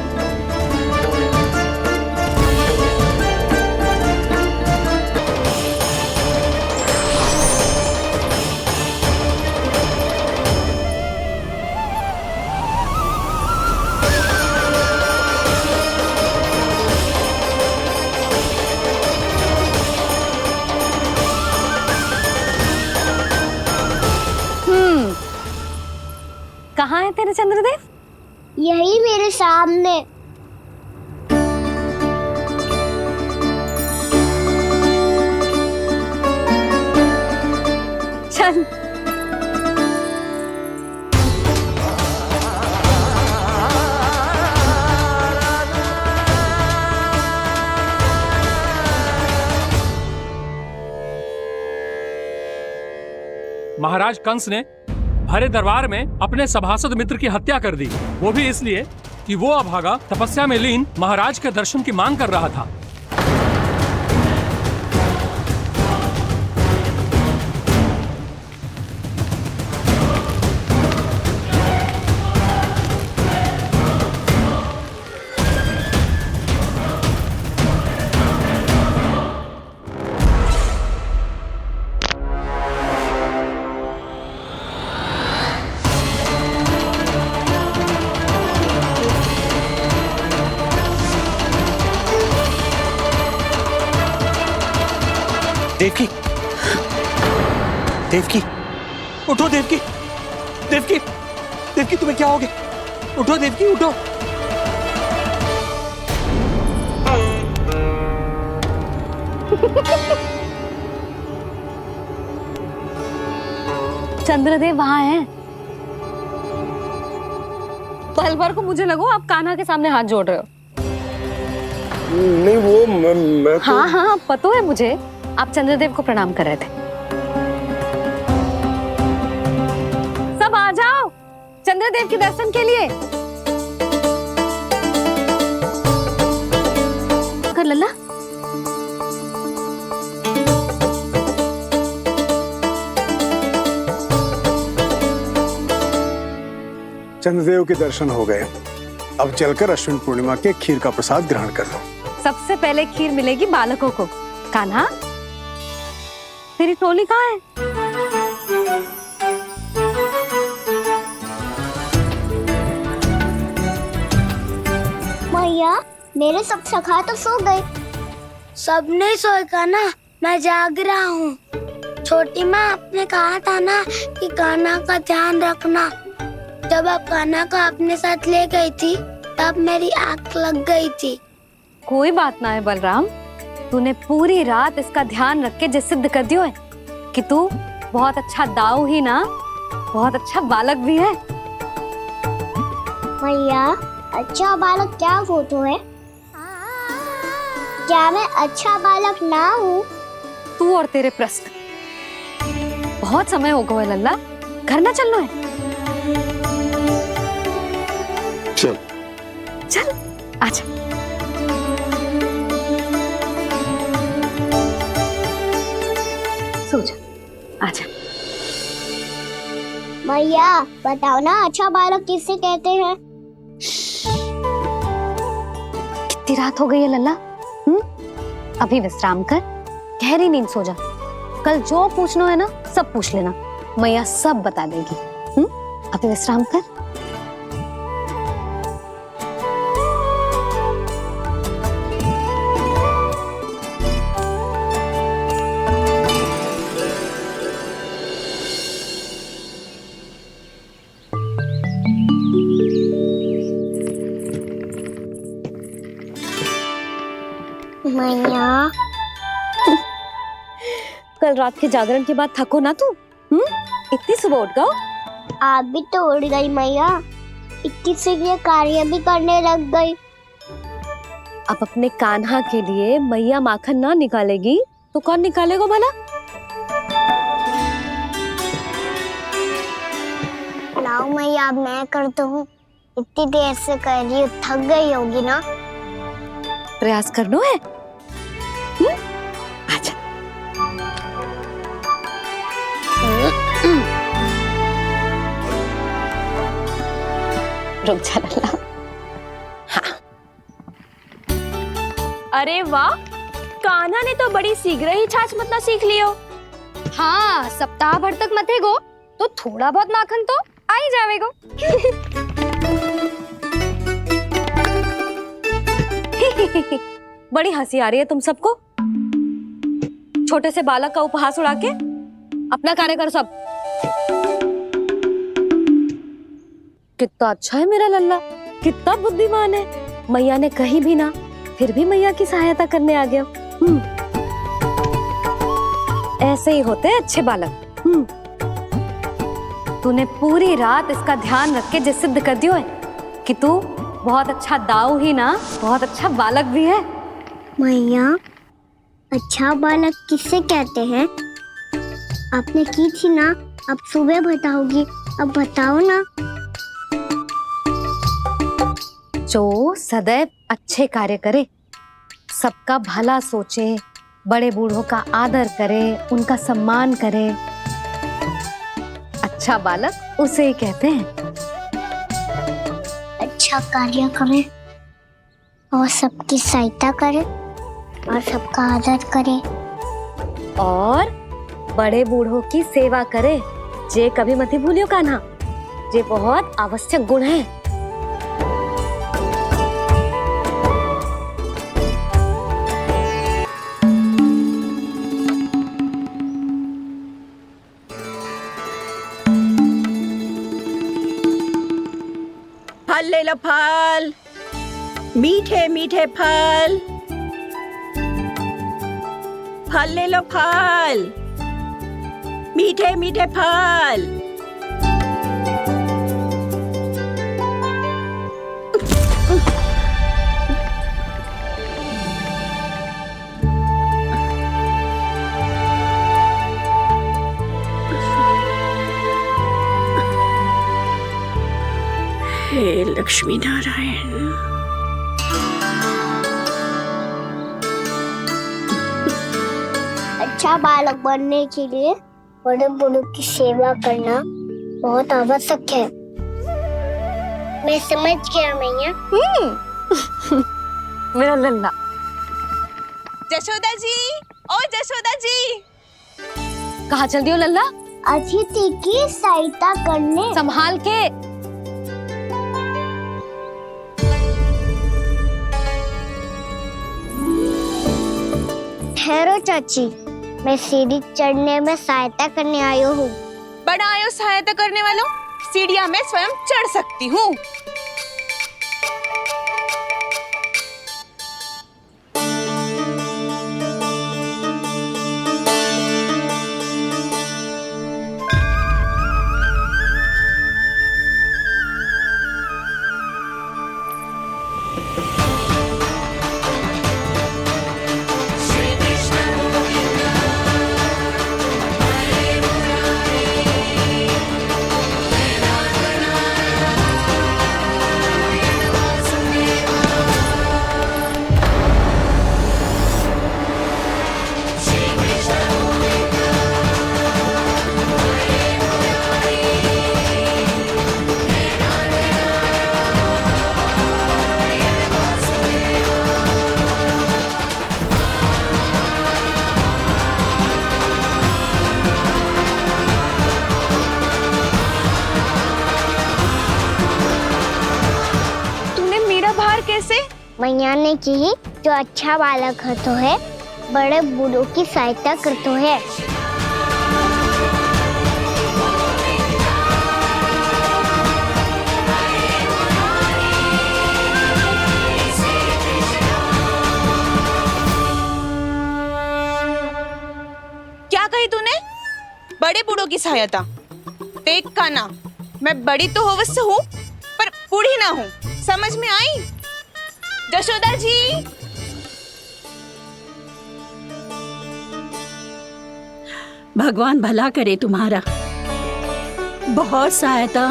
कहाँ है तेरे चंद्रदेव? यही मेरे सामने। चल महाराज कंस ने भरे दरबार में अपने सभासद मित्र की हत्या कर दी, वो भी इसलिए कि वो अभागा तपस्या में लीन महाराज के दर्शन की मांग कर रहा था। देवकी, देवकी, उठो देवकी, देवकी, देवकी तुम्हें क्या हो गया? उठो देवकी उठो। चंद्रदेव वहां हैं। पल भर को मुझे लगो आप कान्हा के सामने हाथ जोड़ रहे हो। नहीं वो मैं तो... हाँ हाँ पता है मुझे, आप चंद्रदेव को प्रणाम कर रहे थे। सब आ जाओ चंद्रदेव के दर्शन के लिए। कर लल्ला। चंद्रदेव के दर्शन हो गए, अब चलकर अश्विन पूर्णिमा के खीर का प्रसाद ग्रहण कर लो। सबसे पहले खीर मिलेगी बालकों को। कान्हा तेरी टोली कहाँ है? मैया मेरे सब सखा तो सो गए। सब नहीं सोए कान्हा, मैं जाग रहा हूँ। छोटी माँ आपने कहा था ना कि कान्हा का ध्यान रखना। जब आप कान्हा को अपने साथ ले गई थी तब मेरी आँख लग गई थी। कोई बात ना है बलराम, तूने पूरी रात इसका ध्यान रख के जो सिद्ध कर दियो है कि तू बहुत अच्छा दाऊ ही ना, बहुत अच्छा बालक भी है। मैया अच्छा बालक क्या फोटो है? क्या मैं अच्छा बालक ना हूँ? तू और तेरे प्रश्न। बहुत समय हो गया लल्ला, घर ना चलना है। चल चल आजा। सो जा, आजा। मैया बताओ ना अच्छा बालक किससे कहते हैं? कितनी रात हो गई है लल्ला? अभी विश्राम कर, गहरी नींद सो जा। कल जो पूछना है ना सब पूछ लेना, मैया सब बता देगी। अभी विश्राम कर। मैया कल रात के जागरण के बाद थको ना तू? इतनी सुबह उठ गओ? आप भी तो उड़ गई मैया, इतनी से ये कार्य भी करने लग गई। अब अपने कान्हा के लिए मैया माखन ना निकालेगी तो कौन निकालेगा भला? लाओ मैया अब मैं करता हूँ। इतनी देर से कर रही हूँ, थक गई होगी ना। प्रयास करना है। आजा। रुक जा लल्ला। हाँ। अरे वाह, कान्हा ने तो बड़ी शीघ्र ही छाछ मतना सीख लियो। हाँ सप्ताह भर तक मतेगो तो थोड़ा बहुत माखन तो आ ही जावेगो। बड़ी हंसी आ रही है तुम सबको। छोटे से बालक का उपहास उड़ा के अपना कार्य करो सब। कितना अच्छा है मेरा लल्ला, कितना बुद्धिमान है। मैया ने कही भी ना, फिर भी मैया की सहायता करने आ गया। ऐसे ही होते हैं अच्छे बालक। तूने पूरी रात इसका ध्यान रख के जो सिद्ध कर दियो है कि तू बहुत अच्छा दाऊ ही ना, बहुत अच्छा बालक भी है। मैया अच्छा बालक किससे कहते हैं? आपने की थी ना, अब सुबह बताओगी, अब बताओ ना। जो सदैव अच्छे कार्य करे, सबका भला सोचे, बड़े बूढ़ों का आदर करे, उनका सम्मान करे, अच्छा बालक उसे ही कहते हैं। अच्छा कार्य करे और सबकी सहायता करे और सबका आदर करे और बड़े बूढ़ों की सेवा करे। जे कभी मत भूलियो कान्हा, जे बहुत आवश्यक गुण है। फल ले लो, फल, मीठे मीठे फल, फल ले लो, फल, मीठे मीठे फल। हे लक्ष्मी नारायण। अच्छा बालक बनने के लिए बड़े बूढ़ों की सेवा करना बहुत आवश्यक है। मैं समझ गया मैया। मेरा लल्ला। जशोदा जी, ओ जशोदा जी, कहाँ चल रही हो लल्ला? अतिथि की सहायता करने। संभाल के। ठहरो चाची, मैं सीढ़ी चढ़ने में सहायता करने आई हूँ। बड़ा आयो सहायता करने वालों, सीढ़ियाँ मैं स्वयं चढ़ सकती हूँ। मैया ने की जो अच्छा बालक होतो है बड़े बूढ़ों की सहायता करतो है। क्या कही तूने? बड़े बूढ़ों की सहायता? देख कान्हा, मैं बड़ी तो अवश्य हूँ पर बूढ़ी ना हूँ, समझ में आई? जशोदा जी, भगवान भला करे तुम्हारा। बहुत सहायता।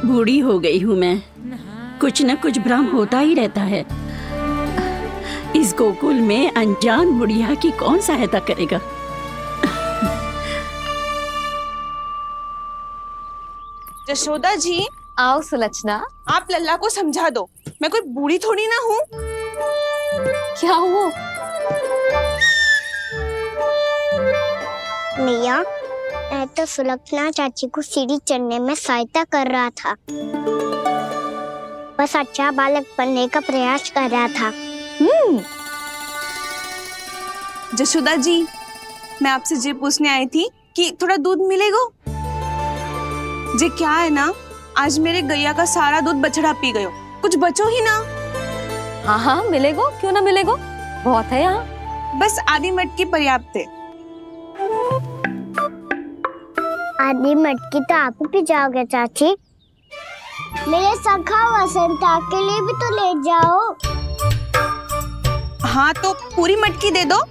बूढ़ी हो गई हूँ मैं, कुछ न कुछ भ्रम होता ही रहता है। इस गोकुल में अनजान बुढ़िया की कौन सहायता करेगा? जशोदा जी, आओ सुलक्षणा। आप लल्ला को समझा दो, मैं कोई बूढ़ी थोड़ी ना हूँ। क्या हुआ? मैया, मैं तो सुलक्षणा चाची को सीढ़ी चढ़ने में सहायता कर रहा था, बस अच्छा बालक बनने का प्रयास कर रहा था। जशोदा जी, मैं आपसे ये पूछने आई थी कि थोड़ा दूध मिलेगा? जे क्या है ना, आज मेरे गैया का सारा दूध बछड़ा पी गयो, कुछ बचो ही ना। हाँ हाँ मिलेगो, क्यों ना मिलेगो, बहुत है यहाँ। बस आधी मटकी पर्याप्त है। आधी मटकी तो आप ही पी जाओगे चाची, मेरे सखा वसंता के लिए भी तो ले जाओ। हाँ तो पूरी मटकी दे दो।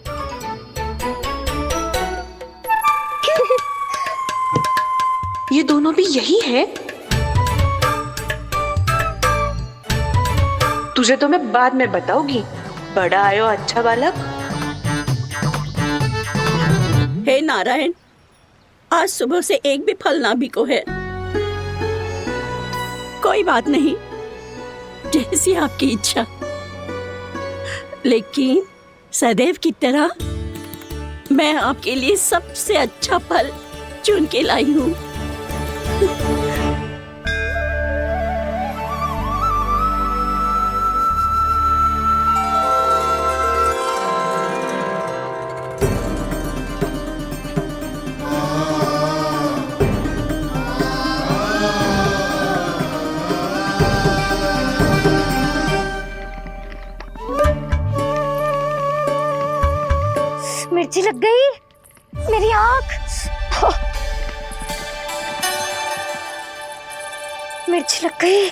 ये दोनों भी यही है? तुझे तो मैं बाद में बताऊंगी। बड़ा आयो अच्छा बालक। हे नारायण, आज सुबह से एक भी फल ना बिको है। कोई बात नहीं, जैसी आपकी इच्छा, लेकिन सदैव की तरह मैं आपके लिए सबसे अच्छा फल चुन के लाई हूँ। मिर्ची लग गई, मेरी आँख। मिर्ची लग गई।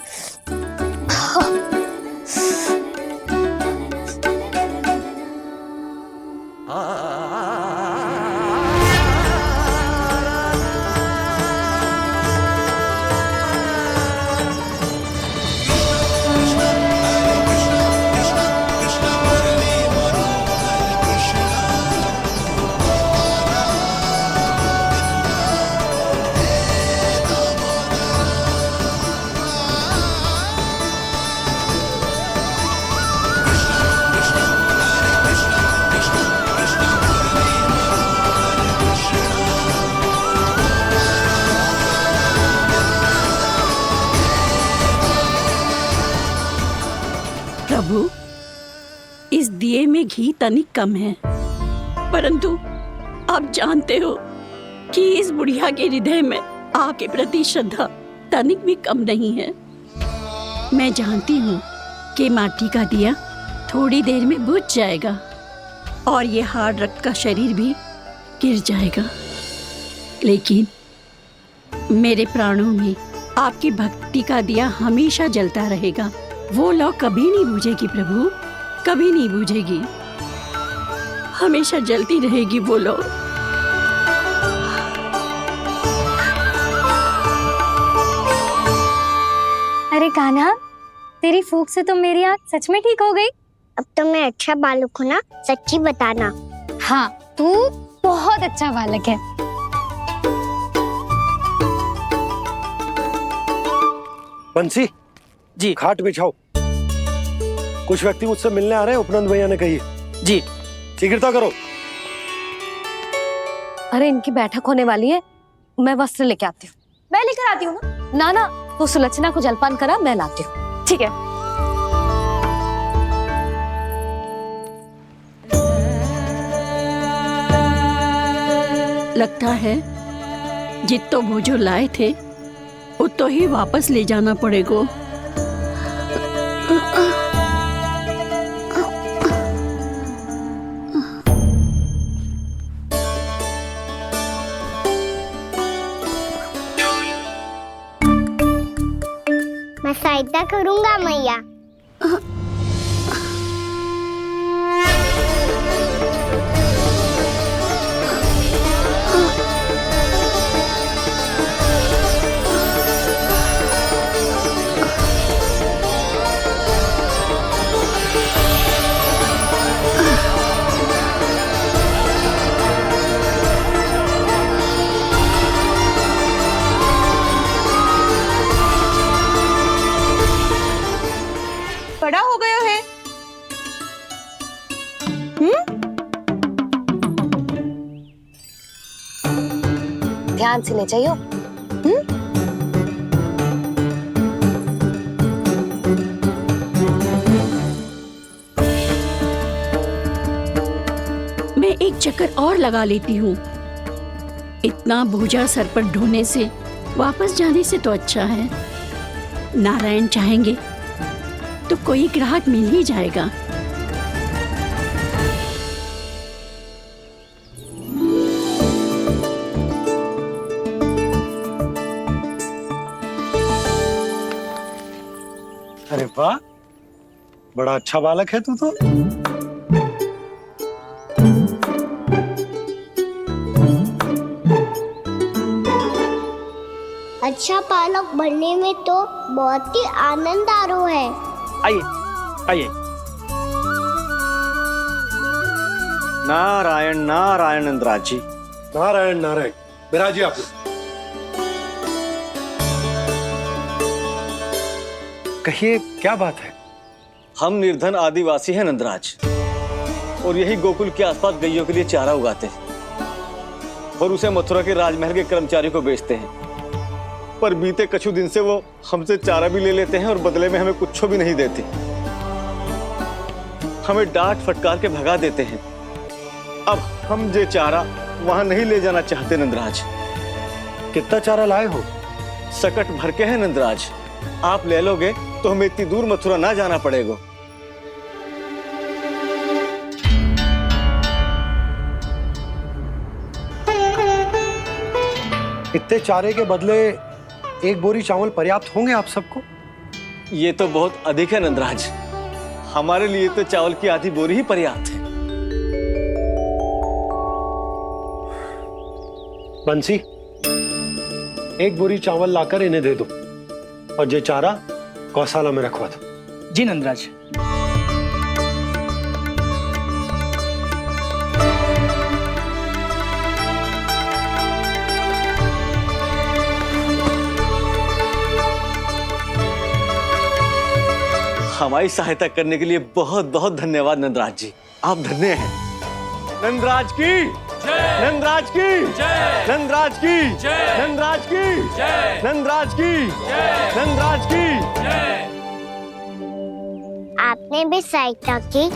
प्रभु, इस दिए में घी तनिक कम है, परंतु आप जानते हो कि इस बुढ़िया के हृदय में आपके प्रति श्रद्धा तनिक भी कम नहीं है। मैं जानती हूँ कि माटी का दिया थोड़ी देर में बुझ जाएगा और ये हार्ड रक्त का शरीर भी गिर जाएगा, लेकिन मेरे प्राणों में आपकी भक्ति का दिया हमेशा जलता रहेगा। वो लौ कभी नहीं बुझेगी प्रभु, कभी नहीं बुझेगी, हमेशा जलती रहेगी वो लौ। अरे कान्हा, तेरी फूंक से तो मेरी आँख सच में ठीक हो गई। अब तो मैं अच्छा बालक हूँ ना, सच्ची बताना। हाँ, तू बहुत अच्छा बालक है। बंसी जी, खाट बिछाओ। कुछ व्यक्ति मुझसे मिलने आ रहे हैं, उपनंद भैया ने कही। जी, शीघ्रता करो। अरे इनकी बैठक होने वाली है, मैं वस्त्र लेके आती हूँ। मैं लेकर आती हूँ ना। ना, तू सुलक्षणा को जलपान करा, मैं लाती हूँ। ठीक है। लगता है जितो वो जो लाए थे उतो ही वापस ले जाना पड़ेगा। मैं सहायता करूंगा मैया। बड़ा हो गया है। ध्यान से ले जाइयो। मैं एक चक्कर और लगा लेती हूँ। इतना बोझा सर पर ढोने से वापस जाने से तो अच्छा है। नारायण चाहेंगे तो कोई ग्राहक मिल ही जाएगा। अरे वाह, बड़ा अच्छा बालक है तू तो। अच्छा बालक बनने में तो बहुत ही आनंद आ रहा है। आइए आइए। नारायण नारायण नंदराज जी। नारायण नारायण। विराजिए आप। कहिए क्या बात है? हम निर्धन आदिवासी हैं नंदराज, और यही गोकुल के आसपास गैयों के लिए चारा उगाते हैं और उसे मथुरा के राजमहल के कर्मचारियों को बेचते हैं। पर बीते कुछ दिन से वो हमसे चारा भी ले लेते हैं और बदले में हमें कुछ भी नहीं देते। हमें डांट फटकार के भगा देते हैं। अब हम ये चारा वहां नहीं ले जाना चाहते नंदराज। कितना चारा लाए हो? सकट भर के है नंदराज। आप ले लोगे तो हमें इतनी दूर मथुरा ना जाना पड़ेगा। इतने चारे के बदले एक बोरी चावल पर्याप्त होंगे आप सबको? ये तो बहुत अधिक है नंदराज। हमारे लिए तो चावल की आधी बोरी ही पर्याप्त है। बंसी, एक बोरी चावल लाकर इन्हें दे दो और ये चारा गौशाला में रखवा दो। जी नंदराज। हमारी सहायता करने के लिए बहुत बहुत धन्यवाद नंदराज जी। आप धन्य हैं। नंदराज की जय, नंदराज की जय, नंदराज की जय, नंदराज की जय, नंदराज की जय, नंदराज की जय। आपने भी सहायता की,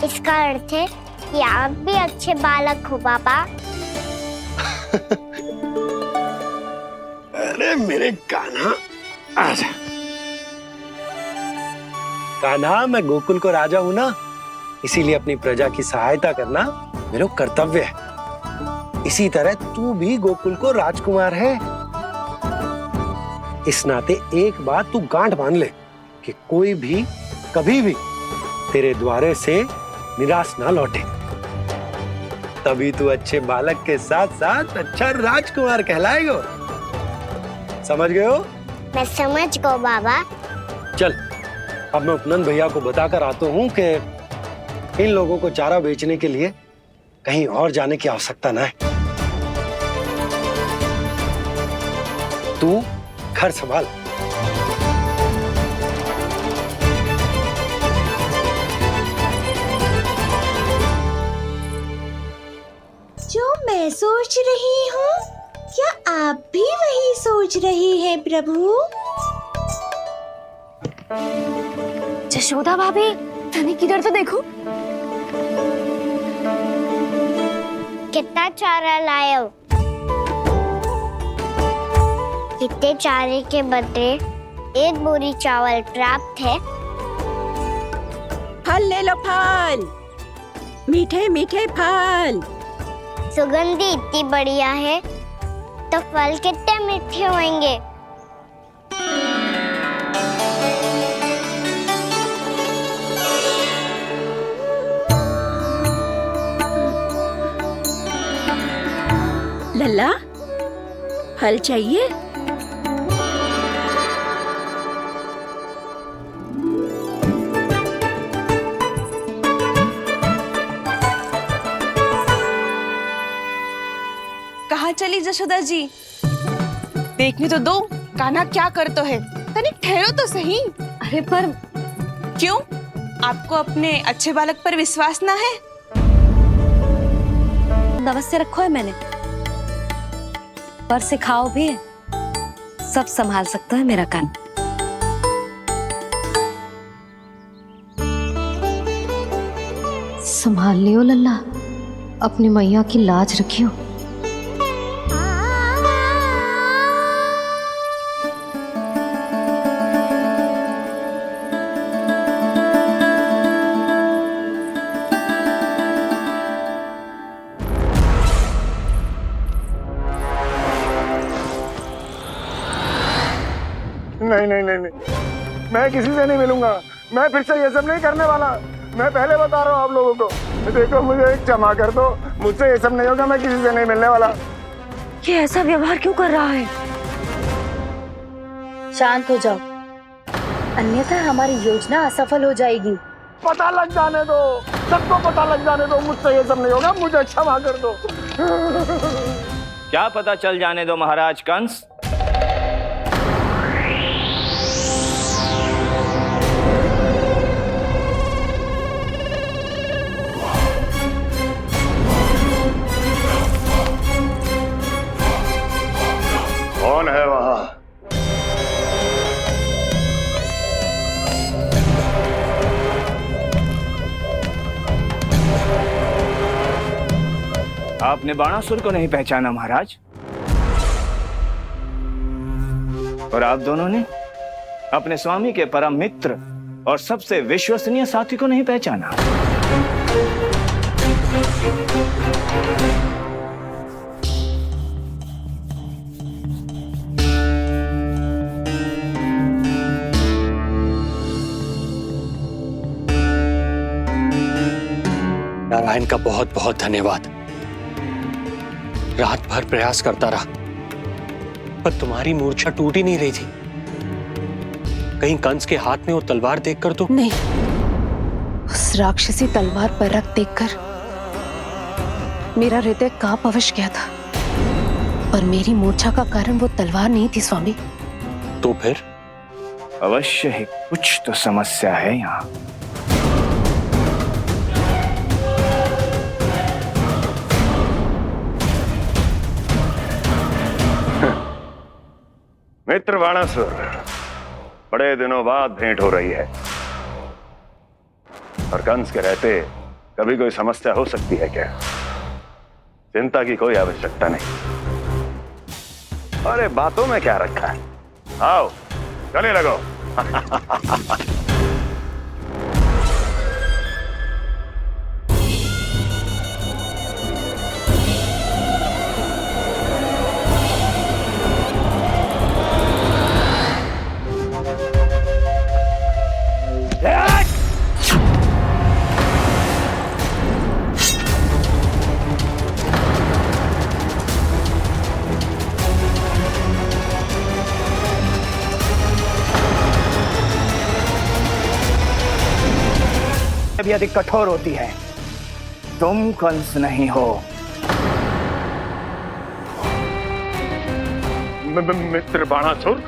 इसका अर्थ है कि आप भी अच्छे बालक हो बाबा। अरे मेरे कान्हा, आजा। कान्हा, मैं गोकुल को राजा हूं ना, इसीलिए अपनी प्रजा की सहायता करना मेरा कर्तव्य है। इसी तरह तू भी गोकुल को राजकुमार है। इस नाते एक बात तू गांठ बांध ले कि कोई भी कभी भी तेरे द्वारे से निराश ना लौटे। तभी तू अच्छे बालक के साथ साथ अच्छा राजकुमार कहलाएगा। समझ गए हो? मैं समझ गो बाबा। चल, अब मैं उपनंद भैया को बताकर आता हूँ कि इन लोगों को चारा बेचने के लिए कहीं और जाने की आवश्यकता ना है। तू घर संभाल। जो मैं सोच रही हूँ, क्या आप भी वही सोच रही हैं प्रभु? यशोदा भाभी, तनिक इधर तो देखो। कितना चारा लाए हो? कितने चारे के बदले एक बोरी चावल प्राप्त है। फल ले लो, फल, मीठे मीठे फल। सुगंधी इतनी बढ़िया है तो फल कितने मीठे होंगे। लल्ला, फल चाहिए? कहाँ चली जशोदा जी? देखने तो दो, कान्हा क्या करते है। तनिक ठहरो तो सही। अरे पर क्यों? आपको अपने अच्छे बालक पर विश्वास ना है? अवश्य रखो है मैंने, पर सिखाओ भी है। सब संभाल सकता है मेरा कान। संभाल लियो लल्ला, अपनी मैया की लाज रखियो। नहीं नहीं नहीं नहीं, मैं किसी से नहीं मिलूंगा। मैं फिर से ये सब नहीं करने वाला। मैं पहले बता रहा हूँ आप लोगों को। देखो, मुझे एक क्षमा कर दो, मुझसे ये सब नहीं होगा। मैं किसी से नहीं मिलने वाला। ये ऐसा व्यवहार क्यों कर रहा है? शांत हो जाओ, अन्यथा हमारी योजना असफल हो जाएगी। पता लग जाने दो, सबको पता लग जाने दो। मुझसे ये सब नहीं होगा, मुझे क्षमा कर दो। क्या पता चल जाने दो महाराज कंस? कौन है वहां? आपने बाणासुर को नहीं पहचाना महाराज, और आप दोनों ने अपने स्वामी के परम मित्र और सबसे विश्वसनीय साथी को नहीं पहचाना। नारायण का बहुत बहुत धन्यवाद। रात भर प्रयास करता रहा, पर तुम्हारी मूर्छा टूट ही नहीं रही थी। कहीं कंस के हाथ में वो तलवार देखकर तो नहीं, उस राक्षसी तलवार पर रख देखकर मेरा हृदय कांप अवश गया था, पर मेरी मूर्छा का कारण वो तलवार नहीं थी स्वामी। तो फिर? अवश्य ही कुछ तो समस्या है यहाँ। मित्र बाणासुर, बड़े दिनों बाद भेंट हो रही है, और कंस के रहते कभी कोई समस्या हो सकती है क्या? चिंता की कोई आवश्यकता नहीं। अरे बातों में क्या रखा है, आओ गले लगो। भी अधिक कठोर होती है। तुम कंस नहीं हो। मित्र बाणासुर,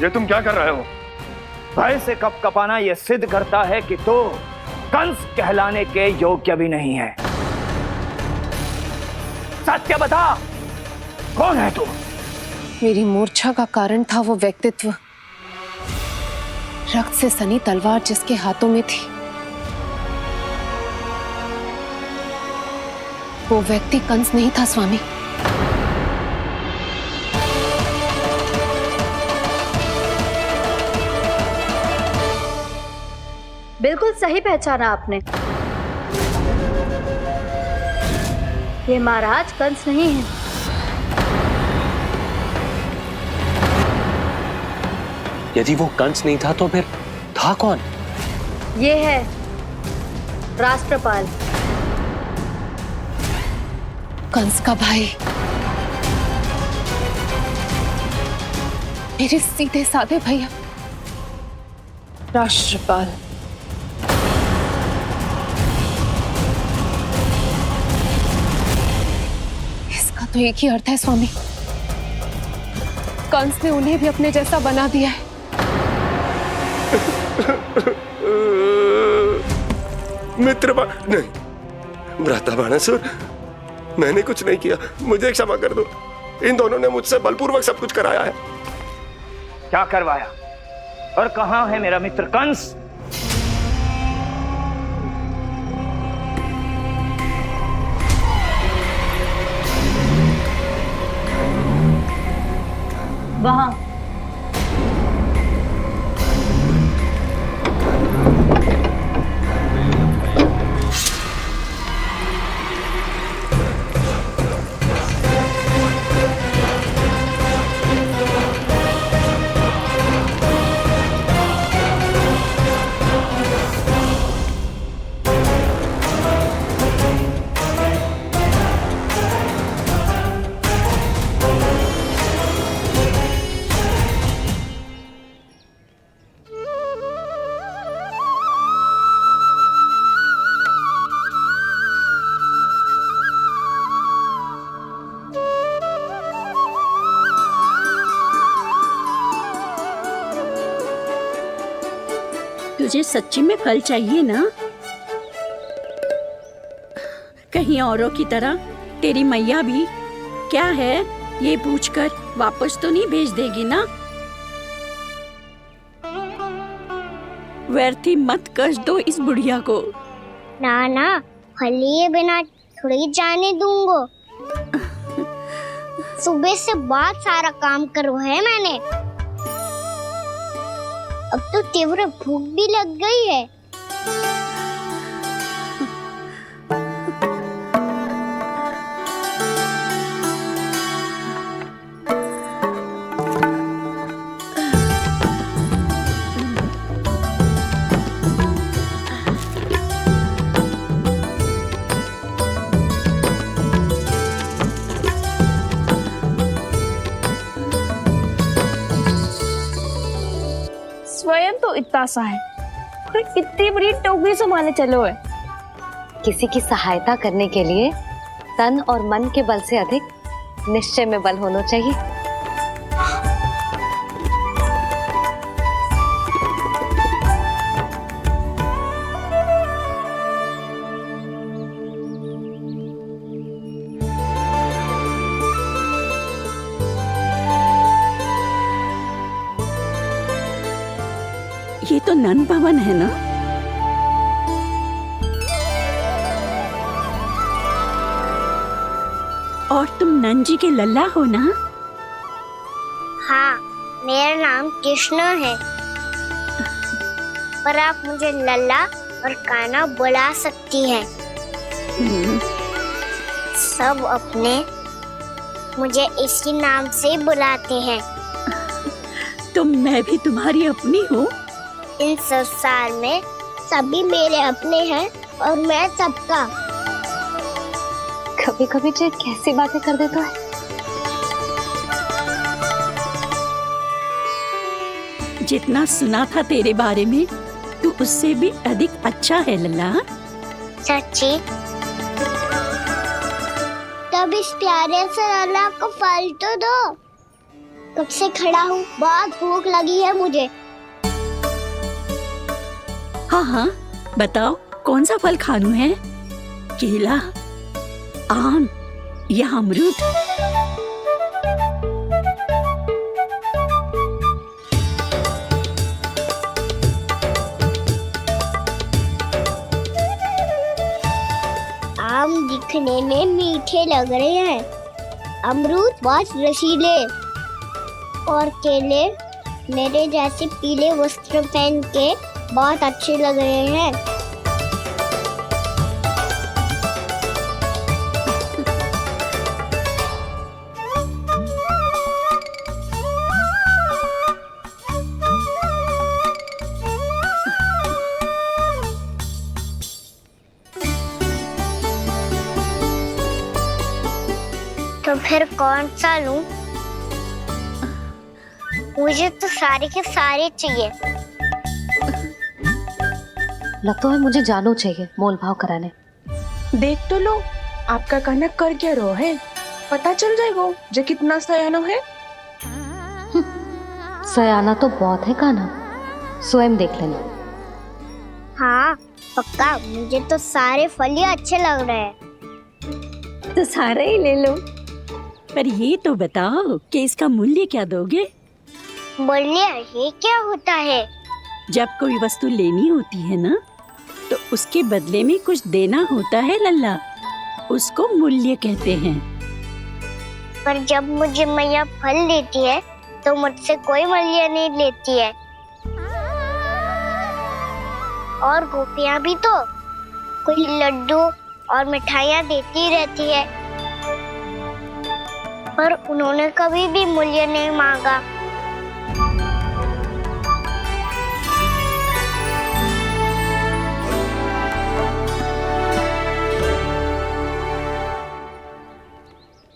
ये तुम क्या कर रहे हो? भय से कपकपाना यह सिद्ध करता है कि तू कंस कहलाने के योग्य भी नहीं है। सत्य बता, कौन है तू? मेरी मूर्छा का कारण था वो व्यक्तित्व, रक्त से सनी तलवार जिसके हाथों में थी। वो व्यक्ति कंस नहीं था स्वामी। बिल्कुल सही पहचाना आपने। ये महाराज कंस नहीं है। यदि वो कंस नहीं था तो फिर था कौन? ये है राष्ट्रपाल, कंस का भाई। मेरे सीधे साधे भैया राष्ट्रपाल। इसका तो एक ही अर्थ है स्वामी, कंस ने उन्हें भी अपने जैसा बना दिया है। मित्र नहीं, भ्राता बाणासुर, मैंने कुछ नहीं किया, मुझे क्षमा कर दो। इन दोनों ने मुझसे बलपूर्वक सब कुछ कराया है। क्या करवाया और कहां है मेरा मित्र कंस? वहां। तुझे सच्ची में फल चाहिए ना? कहीं औरों की तरह तेरी मैया भी क्या है ये पूछकर वापस तो नहीं भेज देगी ना? व्यर्थ ही मत कष्ट दो इस बुढ़िया को। ना ना, फल लिए बिना थोड़ी जाने दूंगो। सुबह से बहुत सारा काम करो है मैंने, अब तो तीव्र भूख भी लग गई है। स्वयं तो इतना सा है और इतनी बड़ी टोकरी संभाले चलो है। किसी की सहायता करने के लिए तन और मन के बल से अधिक निश्चय में बल होना चाहिए। ये तो नन भवन है ना? और तुम नन जी के लल्ला हो ना? हाँ, मेरा नाम कृष्ण है, पर आप मुझे लल्ला और कान्हा बुला सकती हैं। सब अपने मुझे इसी नाम से बुलाते हैं। तो मैं भी तुम्हारी अपनी हूँ। इस संसार में सभी मेरे अपने हैं और मैं सबका। कभी कभी जो कैसी बातें कर देता है। जितना सुना था तेरे बारे में, तू उससे भी अधिक अच्छा है लल्ला। सच्ची? तब इस प्यारे से लल्ला को फल तो दो। कब से खड़ा हूँ, बहुत भूख लगी है मुझे। हाँ हाँ, बताओ कौन सा फल खानू है? केला, आम या अमरूद? आम दिखने में मीठे लग रहे हैं, अमरूद बहुत रसीले और केले मेरे जैसे पीले वस्त्र पहन के बहुत अच्छे लग रहे हैं। तो फिर कौन सा लूं? मुझे तो सारे के सारे चाहिए। लगता है मुझे जानू चाहिए मोल भाव कराने। देख तो लो, आपका कहना कर क्या रहो है, पता चल जाएगा जो कितना सयाना है। सयाना तो बहुत है कान्हा, स्वयं देख लेना। हाँ पक्का, मुझे तो सारे फल ही अच्छे लग रहे हैं। तो सारे ही ले लो। पर ये तो बताओ कि इसका मूल्य क्या दोगे? मूल्य ये क्या होता है? जब कोई वस्तु लेनी होती है ना, तो उसके बदले में कुछ देना होता है लल्ला, उसको मूल्य कहते हैं। पर जब मुझे मैया फल देती है तो मुझसे कोई मूल्य नहीं लेती है। और गोपियां भी तो कोई लड्डू और मिठाइयाँ देती रहती है, पर उन्होंने कभी भी मूल्य नहीं मांगा।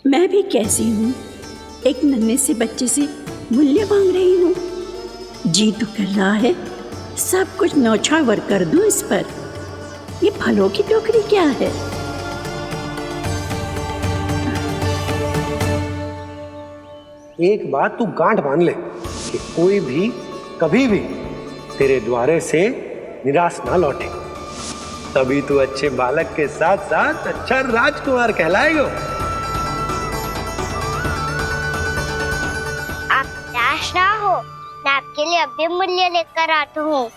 मैं भी कैसी हूँ, एक नन्हे से बच्चे से मूल्य मांग रही हूँ। जी तो कर रहा है सब कुछ न्यौछावर कर दूं इस पर। ये फलों की टोकरी क्या है? एक बात तू गांठ बांध ले कि कोई भी कभी भी तेरे द्वारे से निराश ना लौटे, तभी तू अच्छे बालक के साथ साथ अच्छा राजकुमार कहलाएगा। आप निराश ना हो, मैं आपके लिए अभी मूल्य लेकर आता हूँ।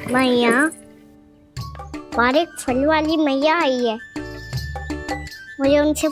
मैया, हमारे फल वाली मैया आई है, मुझे उनसे